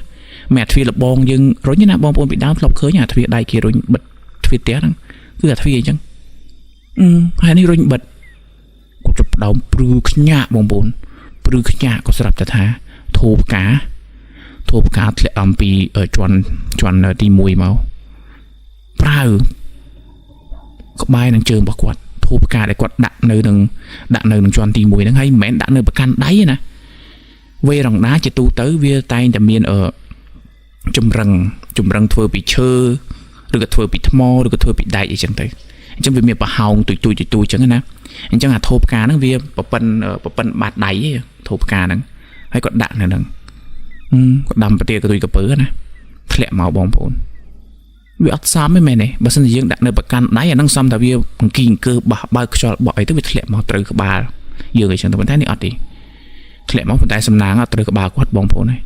មិនអាទ្វារលបងយើងរុញណាបងប្អូនពីដើមធ្លាប់ឃើញអាទ្វារដែកគេរុញបិទទ្វារផ្ទះហ្នឹងគឺអាទ្វារអញ្ចឹងហើយនេះរុញបិទគាត់ចាប់ដើមព្រឺខ្ញាក់បងប្អូនព្រឺខ្ញាក់ក៏ស្រាប់តែថាធូបការធ្លាក់អំពីជន់ទី1មកប្រើក្បែរនឹងជើងរបស់គាត់ធូបការដែលគាត់ដាក់នៅនឹងជន់ទី1ហ្នឹងហើយមិនមែនដាក់នៅប្រកាន់ដៃណាវេរងណាជាទូទៅវាតែងតែមានចម្រឹងធ្វើពីឈើឬក៏ធ្វើពីថ្មឬក៏ធ្វើពីដែកអីចឹងទៅអញ្ចឹងវាមានប្រហោងទុយអញ្ចឹងណាអញ្ចឹងអាធូបការហ្នឹងវាប្រប៉ិនបាតដៃឯងធូបការហ្នឹងហើយគាត់ដាក់នៅហ្នឹងគាត់ដាំប្រទាលកទុយកពើណាធ្លាក់មកបងប្អូនវាអត់សមទេមែនទេបើសិនជាយើងដាក់នៅប្រកាន់ដៃអាហ្នឹងសមតែវាអង្គីអង្គើបោះបើកខ្យល់បក់អីទៅវាធ្លាក់មកត្រូវក្បាលយើងអីចឹងទៅប៉ុន្តែនេះអត់ទេធ្លាក់មកប៉ុន្តែសំណាងអត់ត្រូវក្បាលគាត់បងប្អូនហើយ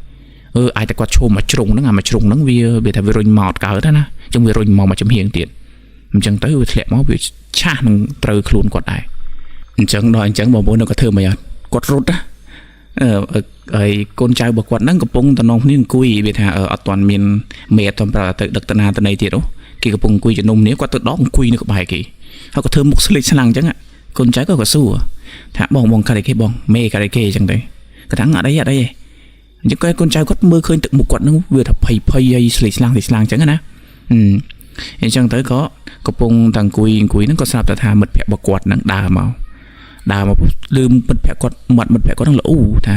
អាចតែគាត់ឈោមមកជ្រុងហ្នឹងមកជ្រុងហ្នឹងវាថាវារុញមកអត់កើតណាអញ្ចឹងវារុញមកចំហៀងទៀតអញ្ចឹងទៅវាធ្លាក់មកវាឆាស់នឹងត្រូវខ្លួនគាត់ដែរអញ្ចឹងដល់អញ្ចឹងបងប្អូនក៏ធ្វើមិនអត់គាត់រត់ណាហើយកូនចៅរបស់គាត់ហ្នឹងកំពុងតំណងគ្នាអង្គុយវាថាអត់ទាន់មានមេអត់ទាន់ប្រើទៅដឹកតាណាទៅណីទៀតគេកំពុងអង្គុយជំនុំនេះគាត់ទៅដល់អង្គុយនៅក្បែរគេហើយក៏ធ្វើមុខស្លេកស្លាំងអញ្ចឹងកូនចៅក៏សួរថាបងកាត់អីគេបងមេកាត់អីគេអញ្ចឹងទៅគាត់ថាអត់អីអញ្ចឹងកូនចៅគាត់មើលឃើញទឹកមុខគាត់ហ្នឹងវាថាភ័យហើយស្លេកស្លាំងអញ្ចឹងណាអញ្ចឹងទៅក៏កំពុងតែអង្គុយហ្នឹងក៏ស្រាប់តែថាមិត្តភក្តិរបស់គាត់ហ្នឹងដើរមកលឺមិត្តភក្តិគាត់ហ្នឹងល្អថា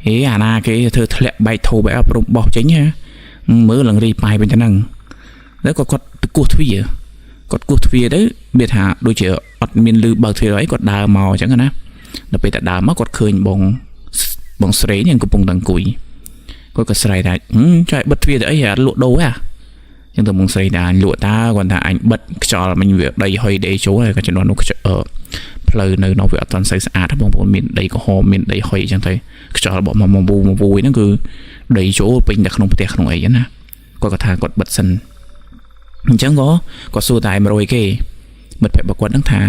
ហេអាណាគេធ្វើធ្លាក់បែកធូបបែកអប់រំបោះចេញហ៎មើលឡើងរីប៉ាយវិញទៅហ្នឹងแล้วគាត់ទៅគោះទ្វារទៅវាថាដូចជាអត់មានលឺបើកទ្វារអីគាត់ដើរមកអញ្ចឹងណាដល់ពេលតែដើរមកគាត់ឃើញបងស្រីនេះកំពុងតែអង្គុយ គាត់ក៏ស្រែកថាចុះបិទទ្វារទៅអីអាលក់ដូរហ៎ចឹងទៅមកស្រីថាលក់តាគាត់ថាអញបិទខ្យល់មិញវាដីហុយដីចូលហើយក៏ចំនួននោះផ្លូវនៅវាអត់ទាន់សូវស្អាតបងប្អូនមានដីក្រហមមានដីហុយចឹងទៅខ្យល់របស់មកវូហ្នឹងគឺដីចូលពេញតែក្នុងផ្ទះក្នុងអីណាគាត់ក៏ថាគាត់បិទសិនអញ្ចឹងក៏សួរតែ100គេមិត្តភក្តិរបស់គាត់ហ្នឹងថា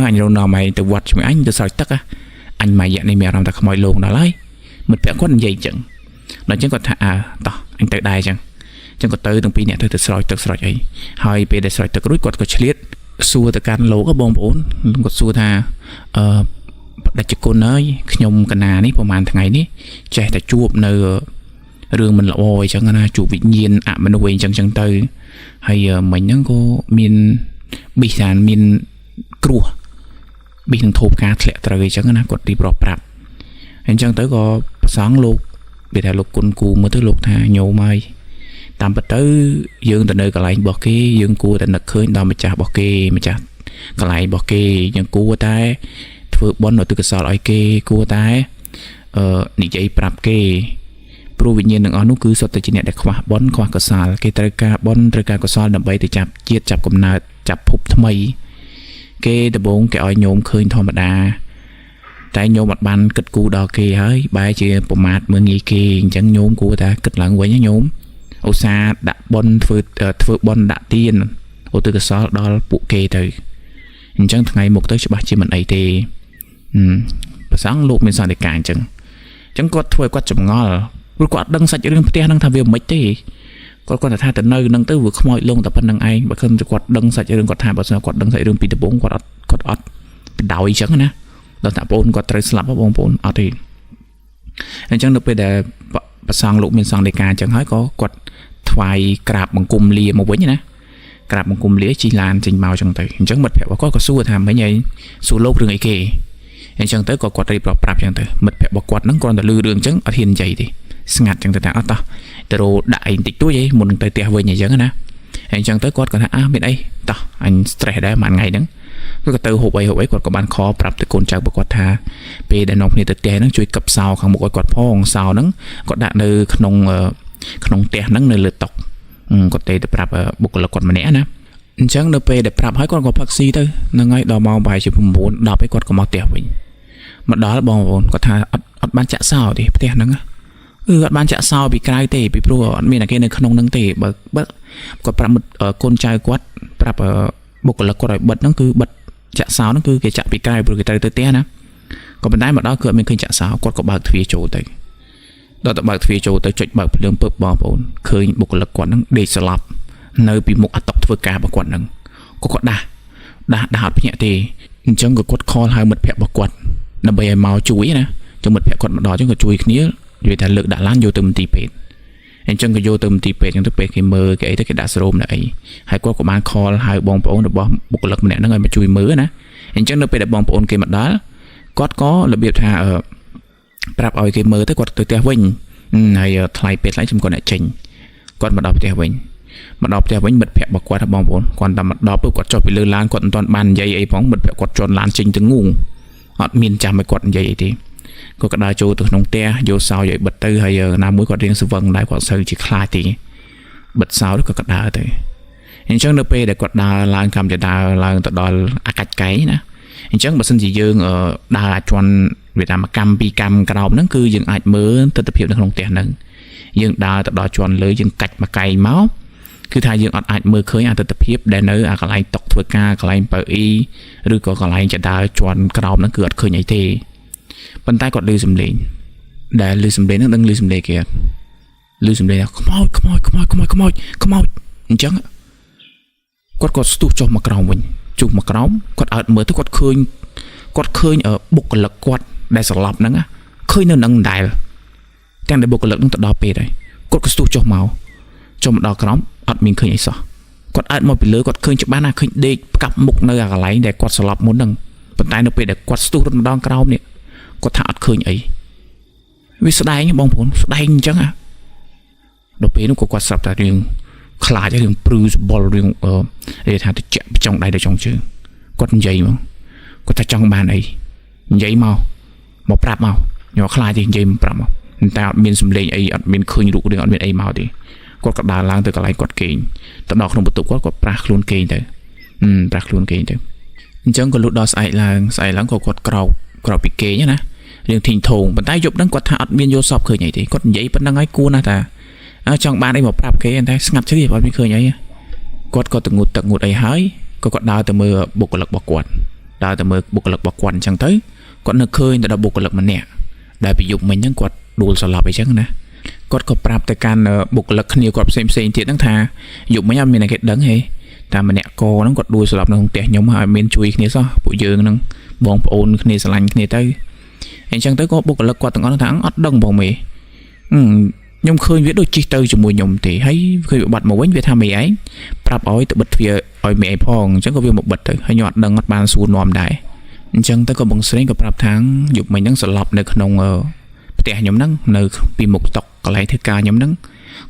អញរងនាំឯងទៅវត្តជាមួយអញទៅស្រោចទឹកអញមួយរយៈនេះមានអារម្មណ៍ថាខ្មោចលងដល់ហើយមិត្តភក្តិគាត់និយាយអញ្ចឹងដល់អញ្ចឹងគាត់ថាតោះអញទៅដែរអញ្ចឹងក៏ទៅទាំងពីរអ្នកទៅស្រោចទឹកស្រោចអីហើយពេលដែលស្រោចទឹករួចគាត់ក៏ឆ្លៀតសួរទៅកាន់លោកបងប្អូនគាត់សួរថាបដិជគុណហើយខ្ញុំកណានេះប្រហែលថ្ងៃនេះចេះតែជួបនៅរឿងមិនល្អអញ្ចឹងណាជួបវិញ្ញាណអមនុស្សអីអញ្ចឹងទៅហើយមិញហ្នឹងក៏មានប៊ីសានមានគ្រោះប៊ីនឹងធូបការធ្លាក់ត្រូវអញ្ចឹងណាគាត់ទីប្រាប់អញ្ចឹងទៅក៏ប្រសងលោកវាថាលោកគុណគូមើលទៅលោកថាញោមហើយតាមពិតទៅយើងទៅនៅកន្លែងរបស់គេយើងគួរតែនឹកឃើញដល់ម្ចាស់របស់គេម្ចាស់កន្លែងរបស់គេយើងគួរតែធ្វើបុណ្យឧទ្ទិសកុសលឲ្យគេគួរតែនិយាយប្រាប់គេព្រោះវិញ្ញាណទាំងអស់នោះគឺសុទ្ធតែជាអ្នកដែលខ្វះបុណ្យខ្វះកុសលគេត្រូវការបុណ្យត្រូវការកុសលដើម្បីទៅចាប់ជាតិចាប់កំណើតចាប់ភពថ្មីគេដំបូងគេឲ្យញោមឃើញធម្មតាតែញោមអត់បានគិតគូរដល់គេហើយបែរជាប្រមាថមើលងាយគេអញ្ចឹងញោមគួរតែគិតឡើងវិញញោមឧស្សាហ៍ដាក់បុណ្យធ្វើបុណ្យដាក់ទានឧទ្ទិសកុសលដល់ពួកគេទៅអញ្ចឹងថ្ងៃមុខទៅច្បាស់ជាមិនអីទេប្រសងលោកមានសន្តិការអញ្ចឹងគាត់ធ្វើឲ្យគាត់ចម្ងល់ព្រោះគាត់អត់ដឹងសាច់រឿងផ្ទះហ្នឹងថាវាមិនទេគាត់ថាទៅនៅនឹងទៅវាខ្មោចលងតែប៉ុណ្្នឹងឯងបើមិនគាត់ដឹងសាច់រឿងគាត់ថាបើសិនគាត់ដឹងសាច់រឿងពីដំបូងគាត់អត់បដ ாய் អញ្ចឹងណាដល់តាបងគាត់ត្រូវស្លាប់បងប្អូនអត់ទេអញ្ចឹងនៅពេលដែលប្រសងលោកមានសង្ឃដីកាអញ្ចឹងហើយក៏គាត់ថ្វាយក្រាបបង្គំលាមកវិញណាក្រាបបង្គំលាជិះឡានចេញមកអញ្ចឹងទៅអញ្ចឹងមិត្តភក្តិរបស់គាត់ក៏សួរថាមិញឯងសួរលោករឿងអីគេអញ្ចឹងទៅក៏គាត់រៀបរាប់ប្រាប់អញ្ចឹងទៅមិត្តភក្តិរបស់គាត់ហ្នឹងគ្រាន់តែឮរឿងអញ្ចឹងអត់ហ៊ាននិយាយទេស្ងាត់អញ្ចឹងទៅថាអត់តោះទៅរោដាក់អីបន្តិចតួចឯងមុននឹងទៅផ្ទះវិញអញ្ចឹងណាអញ្ចឹងទៅគាត់ក៏ថាមានអីតោះអញ stress ដែរមួយថ្ងៃហ្នឹងគាត់ក៏ទៅហូបអីគាត់ក៏បានខប្រាប់ទៅកូនចៅរបស់គាត់ថាពេលដែលនាំគ្នាទៅផ្ទះហ្នឹងជួយគប់សោខាងមុខឲ្យគាត់ផងសោហ្នឹងគាត់ដាក់នៅក្នុងផ្ទះហ្នឹងនៅលើតុគាត់ទៅប្រាប់បុគ្គលិកគាត់ម្នាក់ណាអញ្ចឹងនៅពេលដែលប្រាប់ហើយគាត់ក៏ផឹកស៊ីទៅហ្នឹងហើយដល់ម៉ោងប្រហែលជា 9 10 ឯគាត់ក៏មកផ្ទះវិញមកដល់បងប្អូនគាត់ថាអត់បានចាក់សោទេផ្ទះហ្នឹងអត់បានចាក់សោពីក្រៅទេពីព្រោះអត់មានគេនៅក្នុងហ្នឹងទេបើគាត់ប្រាប់កូនចៅគាត់ប្រាប់បុគ្គលិកគាត់ឲ្យបិទហ្នឹងគឺបិទចាក់សោហ្នឹងគឺគេចាក់ពីក្រៅព្រោះគេត្រូវទៅផ្ទះណាក៏ប៉ុន្តែមកដល់គឺអត់មានឃើញចាក់សោគាត់ក៏បើកទ្វារចូលទៅដល់ទៅបើកទ្វារចូលទៅចុចបើកភ្លើងពឹបបងប្អូនឃើញបុគ្គលិកគាត់ហ្នឹងដេកស្លាប់នៅពីមុខអាតុកធ្វើការរបស់គាត់ហ្នឹងគាត់ដាស់អត់ភ្ញាក់ទេអញ្ចឹងក៏គាត់ខលហៅមិត្តភក្តិរបស់គាត់ដើម្បីឲ្យមកជួយណាចឹងមិត្តភក្តិគាត់មកដល់អញ្ចឹងក៏ជួយគ្នានិយាយថាលើកដាក់ឡានយកទៅមន្ទីរពេទ្យអញ្ចឹងក៏យកទៅមន្ទីរពេទ្យអញ្ចឹងទៅពេទ្យគេមើលគេអីទៅគេដាក់សេរ៉ូមនៅអីហើយគាត់ក៏បានខលហៅបងប្អូនរបស់បុគ្គលិកម្នាក់ហ្នឹងឲ្យមកជួយមើលណាអញ្ចឹងនៅពេលដែលបងប្អូនគេមកដល់គាត់ក៏របៀបថាប្រាប់ឲ្យគេមើលទៅគាត់ទៅផ្ទះវិញហើយថ្លៃពេទ្យថ្លៃខ្ញុំគាត់អ្នកចេញគាត់មកដល់ផ្ទះវិញមិត្តភក្តិរបស់គាត់បងប្អូនគាត់តែមកដល់ปุ๊បគាត់ចុះពីលើឡានគាត់មិនទាន់បាននិយាយអីផងមិត្តភក្តិគាត់ជន់ឡានចេញទៅងូអត់មានចាំឲ្យគាត់និយាយអីទេគាត់ក៏ដើរចូលទៅក្នុងផ្ទះយកសោឲ្យបិទទៅហើយណាមួយគាត់រៀងស្វឹងដែរគាត់សូវជាខ្លាចទេបិទសោគាត់ក៏ដើរទៅអញ្ចឹងនៅពេលដែលគាត់ដើរឡើងកម្មជាដើរឡើងទៅដល់អាកាច់កែងណាអញ្ចឹងបើសិនជាយើងដើរអាចជន់វាថាមួយកម្មពីរកម្មក្រោមហ្នឹងគឺយើងអាចមើលទិដ្ឋភាពនៅក្នុងផ្ទះហ្នឹងយើងដើរទៅដល់ជន់លើយើងកាច់មួយកែងមកគឺថាយើងអត់អាចមើលឃើញអត្តភាពដែលនៅអាកន្លែងតុកធ្វើការកន្លែងប៉ៅអ៊ីឬក៏កន្លែងចដើរជន់ក្រោមហ្នឹងគឺអត់ឃើញអីទេប៉ុន្តែគាត់ឮសំឡេងដែលឮសំឡេងហ្នឹងដឹងឮសំឡេងគេអត់ឮសំឡេងខ្មោចអញ្ចឹងគាត់ក៏ស្ទុះចុះមកក្រោមវិញជុះមកក្រោមគាត់អើតមើលទៅគាត់ឃើញបុគ្គលិកគាត់ដែលស្លាប់ហ្នឹងឃើញនៅនឹងដែលទាំងដែលបុគ្គលិកហ្នឹងទៅដល់ពេលហើយគាត់ក៏ស្ទុះចុះមកដល់ក្រោមអត់មានឃើញអីសោះគាត់អើតមកពីលើគាត់ឃើញច្បាស់ណាស់ឃើញដេកផ្កាប់មុខនៅអាកន្លែងដែលគាត់ស្លាប់មុនហ្នឹងប៉ុន្តែនៅពេលដែលគាត់ស្ទុះរត់មកដល់ក្រោមនេះគាត់ថាអត់ឃើញអីវាស្ដែងបងប្អូនស្ដែងអញ្ចឹងដល់ពេលនោះគាត់ស្រាប់តែរឿងខ្លាចរឿងព្រឺសបល់រឿងនិយាយថាទៅចាក់ចង់ដៃទៅចង់ជើងគាត់និយាយមកគាត់ថាចង់បានអីនិយាយមកប្រាប់មកញ៉ាំខ្លាចទេនិយាយមកប្រាប់មក តែអត់មានសម្លេងអីអត់មានឃើញរូបរាងអត់មានអីមកទេគាត់ក៏ដើរឡើងទៅកន្លែងគាត់គេងទៅដល់ក្នុងបន្ទប់គាត់ប្រាស់ខ្លួនគេងទៅប្រាស់ខ្លួនគេងទៅអញ្ចឹងក៏លុតដល់ស្អែកឡើងក៏គាត់ក្រោកពីគេងណារឿងធីងធងប៉ុន្តែយប់ហ្នឹងគាត់ថាអត់មានយល់សពឃើញអីទេគាត់និយាយប៉ុណ្្នឹងហើយគួរណាស់តាចង់បានអីមកប្រាប់គេតែស្ងាត់ជ្រាបអត់មានឃើញអីគាត់ក៏ទៅងូតទឹកងូតអីហើយក៏គាត់ដើរទៅមើលបុគ្គលិករបស់គាត់អញ្ចឹងទៅគាត់នឹកឃើញទៅដល់បុគ្គលិកម្នាក់ដែលពីយប់មិញហ្នឹងគាត់ដួលស្លាប់អីចឹងណាគាត់ក៏ប្រាប់ទៅកាន់បុគ្គលិកគ្នាគាត់ផ្សេងទៀតហ្នឹងថាយប់មិញអត់មានអ្នកគេដឹងទេតែម្នាក់កហ្នឹងគាត់ដួលស្លាប់នៅក្នុងផ្ទះខ្ញុំហើយអត់មានជួយគ្នាសោះពួកយើងហ្នឹងបងប្អូនគ្នាស្រឡាញ់គ្នាទៅអញ្ចឹងទៅក៏បុគ្គលិកគាត់ទាំងអស់ថាអត់ដឹងបងមេខ្ញុំឃើញវាដូចជិះទៅជាមួយខ្ញុំទេហើយឃើញវាបាត់មកវិញវាថាមេឯងប្រាប់ឲ្យទៅបិទទ្វារឲ្យមេឯងផងអញ្ចឹងក៏វាមកបិទទៅហើយខ្ញុំអត់ដឹងអត់បានសួរនាំដែរអញ្ចឹងទៅក៏បងស្រីក៏ប្រាប់ថាយប់មិញហ្នឹងស្លាប់នៅក្នុងផ្ទះខ្ញុំហ្នឹងនៅពីមុខតុកកន្លែងធ្វើការខ្ញុំហ្នឹង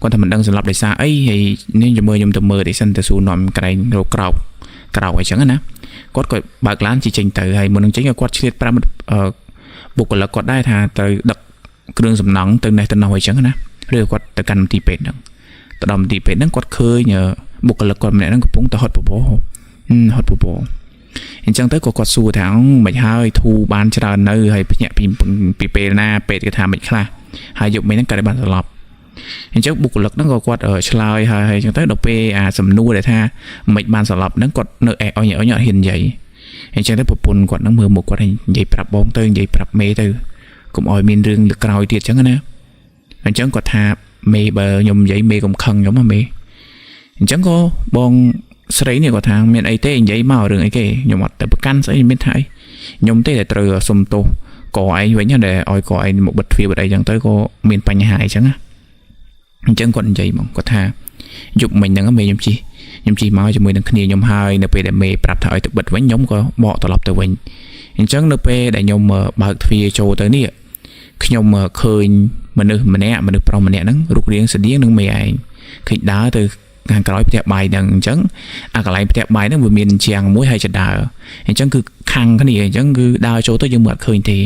គាត់ថាមិនដឹងស្លាប់ដោយសារអីហើយនេះខ្ញុំទៅមើលទេសិនទៅសួរនាំក្រែងរកក្រោកអីចឹងណាគាត់ក៏បើកឡានជិះចេញទៅហើយមុននឹងចេញគាត់ឆ្លៀតប្រាប់បុគ្គលិកគាត់ដែរថាត្រូវដឹកគ្រឿងសំណង់ទៅនេះទៅនោះអីចឹងណាឬគាត់ទៅកាន់មន្ទីរពេទ្យហ្នឹងទៅដល់មន្ទីរពេទ្យហ្នឹងគាត់ឃើញបុគ្គលិកគាត់ម្នាក់ហ្នឹងកំពុងតែហត់ពពកអញ្ចឹងទៅក៏គាត់សួរថាមិនហើយធូរបានច្រើននៅហើយភ្ញាក់ពីពេលណាពេទ្យគេថាមិនខ្លះហើយយប់មិញហ្នឹងគាត់បានស្លាប់អញ្ចឹងបុគ្គលិកហ្នឹងក៏គាត់ឆ្លើយហើយអញ្ចឹងទៅដល់ពេលសំណួរដែលថាមិនបានស្លាប់ហ្នឹងគាត់នៅអត់ហ៊ាននិយាយអញ្ចឹងទៅប្រពន្ធគាត់ហ្នឹងមើលមុខគាត់និយាយប្រាប់បងទៅនិយាយប្រាប់មេទៅកុំឲ្យមានរឿងលើក្រោយទៀតអញ្ចឹងណាអញ្ចឹងគាត់ថាមេបើខ្ញុំនិយាយមេកុំខឹងខ្ញុំមេអញ្ចឹងក៏បងស្រីនេះគាត់ថាមានអីទេនិយាយមករឿងអីគេខ្ញុំអត់ទៅប្រកាន់ស្អីមានថាអីខ្ញុំទេតែត្រូវសុំទោសកឯងវិញដែលឲ្យកឯងមកបិទទ្វារបិទអីចឹងទៅក៏មានបញ្ហាអីចឹងណាអញ្ចឹងគាត់និយាយមកគាត់ថាយប់មិញហ្នឹងមេខ្ញុំជិះមកជាមួយនឹងគ្នាខ្ញុំហើយនៅពេលដែលមេប្រាប់ថាឲ្យទៅបិទវិញខ្ញុំក៏បកត្រឡប់ទៅវិញអញ្ចឹងនៅពេលដែលខ្ញុំបើកទ្វារចូលទៅនេះខ្ញុំឃើញមនុស្សប្រុសម្នាក់ហ្នឹងរូបរាងស្តៀងនឹងមេឯងឃើញដើរទៅខាងក្រោយផ្ទះបាយហ្នឹងអញ្ចឹងអាកន្លែងផ្ទះបាយហ្នឹងវាមានជាងមួយហើយចដើអញ្ចឹងគឺខាងគ្នាអញ្ចឹងគឺដើរចូលទៅយើងមើលអត់ឃើញទេ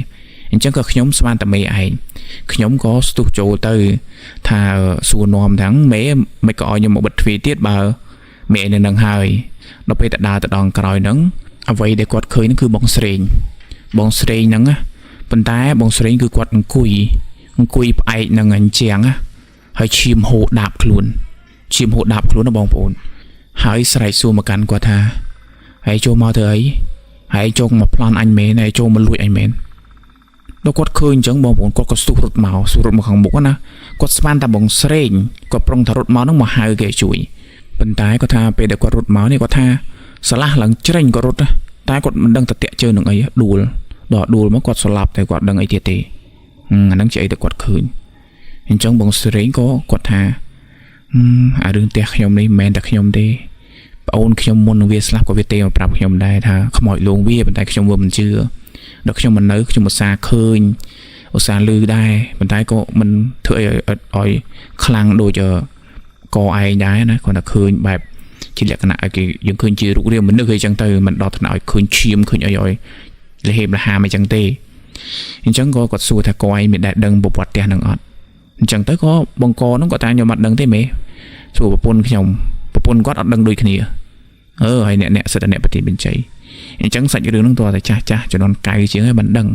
អញ្ចឹងក៏ខ្ញុំស្មានតែមេឯងខ្ញុំក៏ស្ទុះចូលទៅថាសួរនាំថាមេមិនក៏ឲ្យខ្ញុំមកបិទទ្វារទៀតបើមេឯងនៅនឹងហើយដល់ពេលទៅដើរទៅដងក្រោយហ្នឹងអ្វីដែលគាត់ឃើញហ្នឹងគឺបងស្រេងហ្នឹងណាប៉ុន្តែបងស្រេងគឺគាត់អង្គុយផ្អែកនឹងអញ្ចឹងហើយឈាមហូរដាប់ខ្លួនណាបងប្អូនហើយស្រែកសួរមកកាន់គាត់ថាហើយចូលមកធ្វើអីហើយចូលមកប្លន់អញមែនហើយចូលមកលួចអញមែនដល់គាត់ឃើញអញ្ចឹងបងប្អូនគាត់ក៏ស្ទុះរត់មកខាងមុខណាគាត់ស្មានតែបងស្រេងគាត់ប្រុងថារត់មកហ្នឹងមកហៅគេជួយប៉ុន្តែគាត់ថាពេលដែលគាត់រត់មកនេះគាត់ថាស្លាស់ឡើងជ្រេញគាត់រត់តែគាត់មិនដឹងតែតាក់ជើងនឹងអីដួលមកគាត់ស្លាប់តែគាត់ដឹងអីទៀតទេអាហ្នឹងជាអីដែលគាត់ឃើញអញ្ចឹងបងស្រេងក៏គាត់ថាអារឿងផ្ទះខ្ញុំនេះមិនមែនតែខ្ញុំទេប្អូនខ្ញុំមុននឹងវាស្លាប់ក៏វាទេមកប្រាប់ខ្ញុំដែរថាខ្មោចលងវាប៉ុន្តែខ្ញុំវាមិនជឿដល់ខ្ញុំមិននៅខ្ញុំឧស្សាហ៍ឃើញឧស្សាហ៍លឺដែរប៉ុន្តែក៏មិនធ្វើឲ្យខ្លាំងដូចកឯងដែរណាគាត់ថាឃើញបែបជាលក្ខណៈឲ្យគេយើងឃើញជារូបរាងមនុស្សអីចឹងទៅមិនដល់ថ្នាក់ឲ្យឃើញឈាមឃើញអីឲ្យលហេមលហាមអីចឹងទេអញ្ចឹងក៏គាត់សួរថាកឯងមានដែលដឹងប្រវត្តិផ្ទះនឹងអត់អញ្ចឹងទៅក៏បងកនោះគាត់ថាខ្ញុំអត់ដឹងទេមេសួរប្រពន្ធគាត់អត់ដឹងដូចគ្នាហើយអ្នកសិទ្ធិអ្នកបតិបញ្ចៃអញ្ចឹងសាច់រឿងហ្នឹងតើតែចាស់ជំនាន់កៅជាងហើយមិនដឹង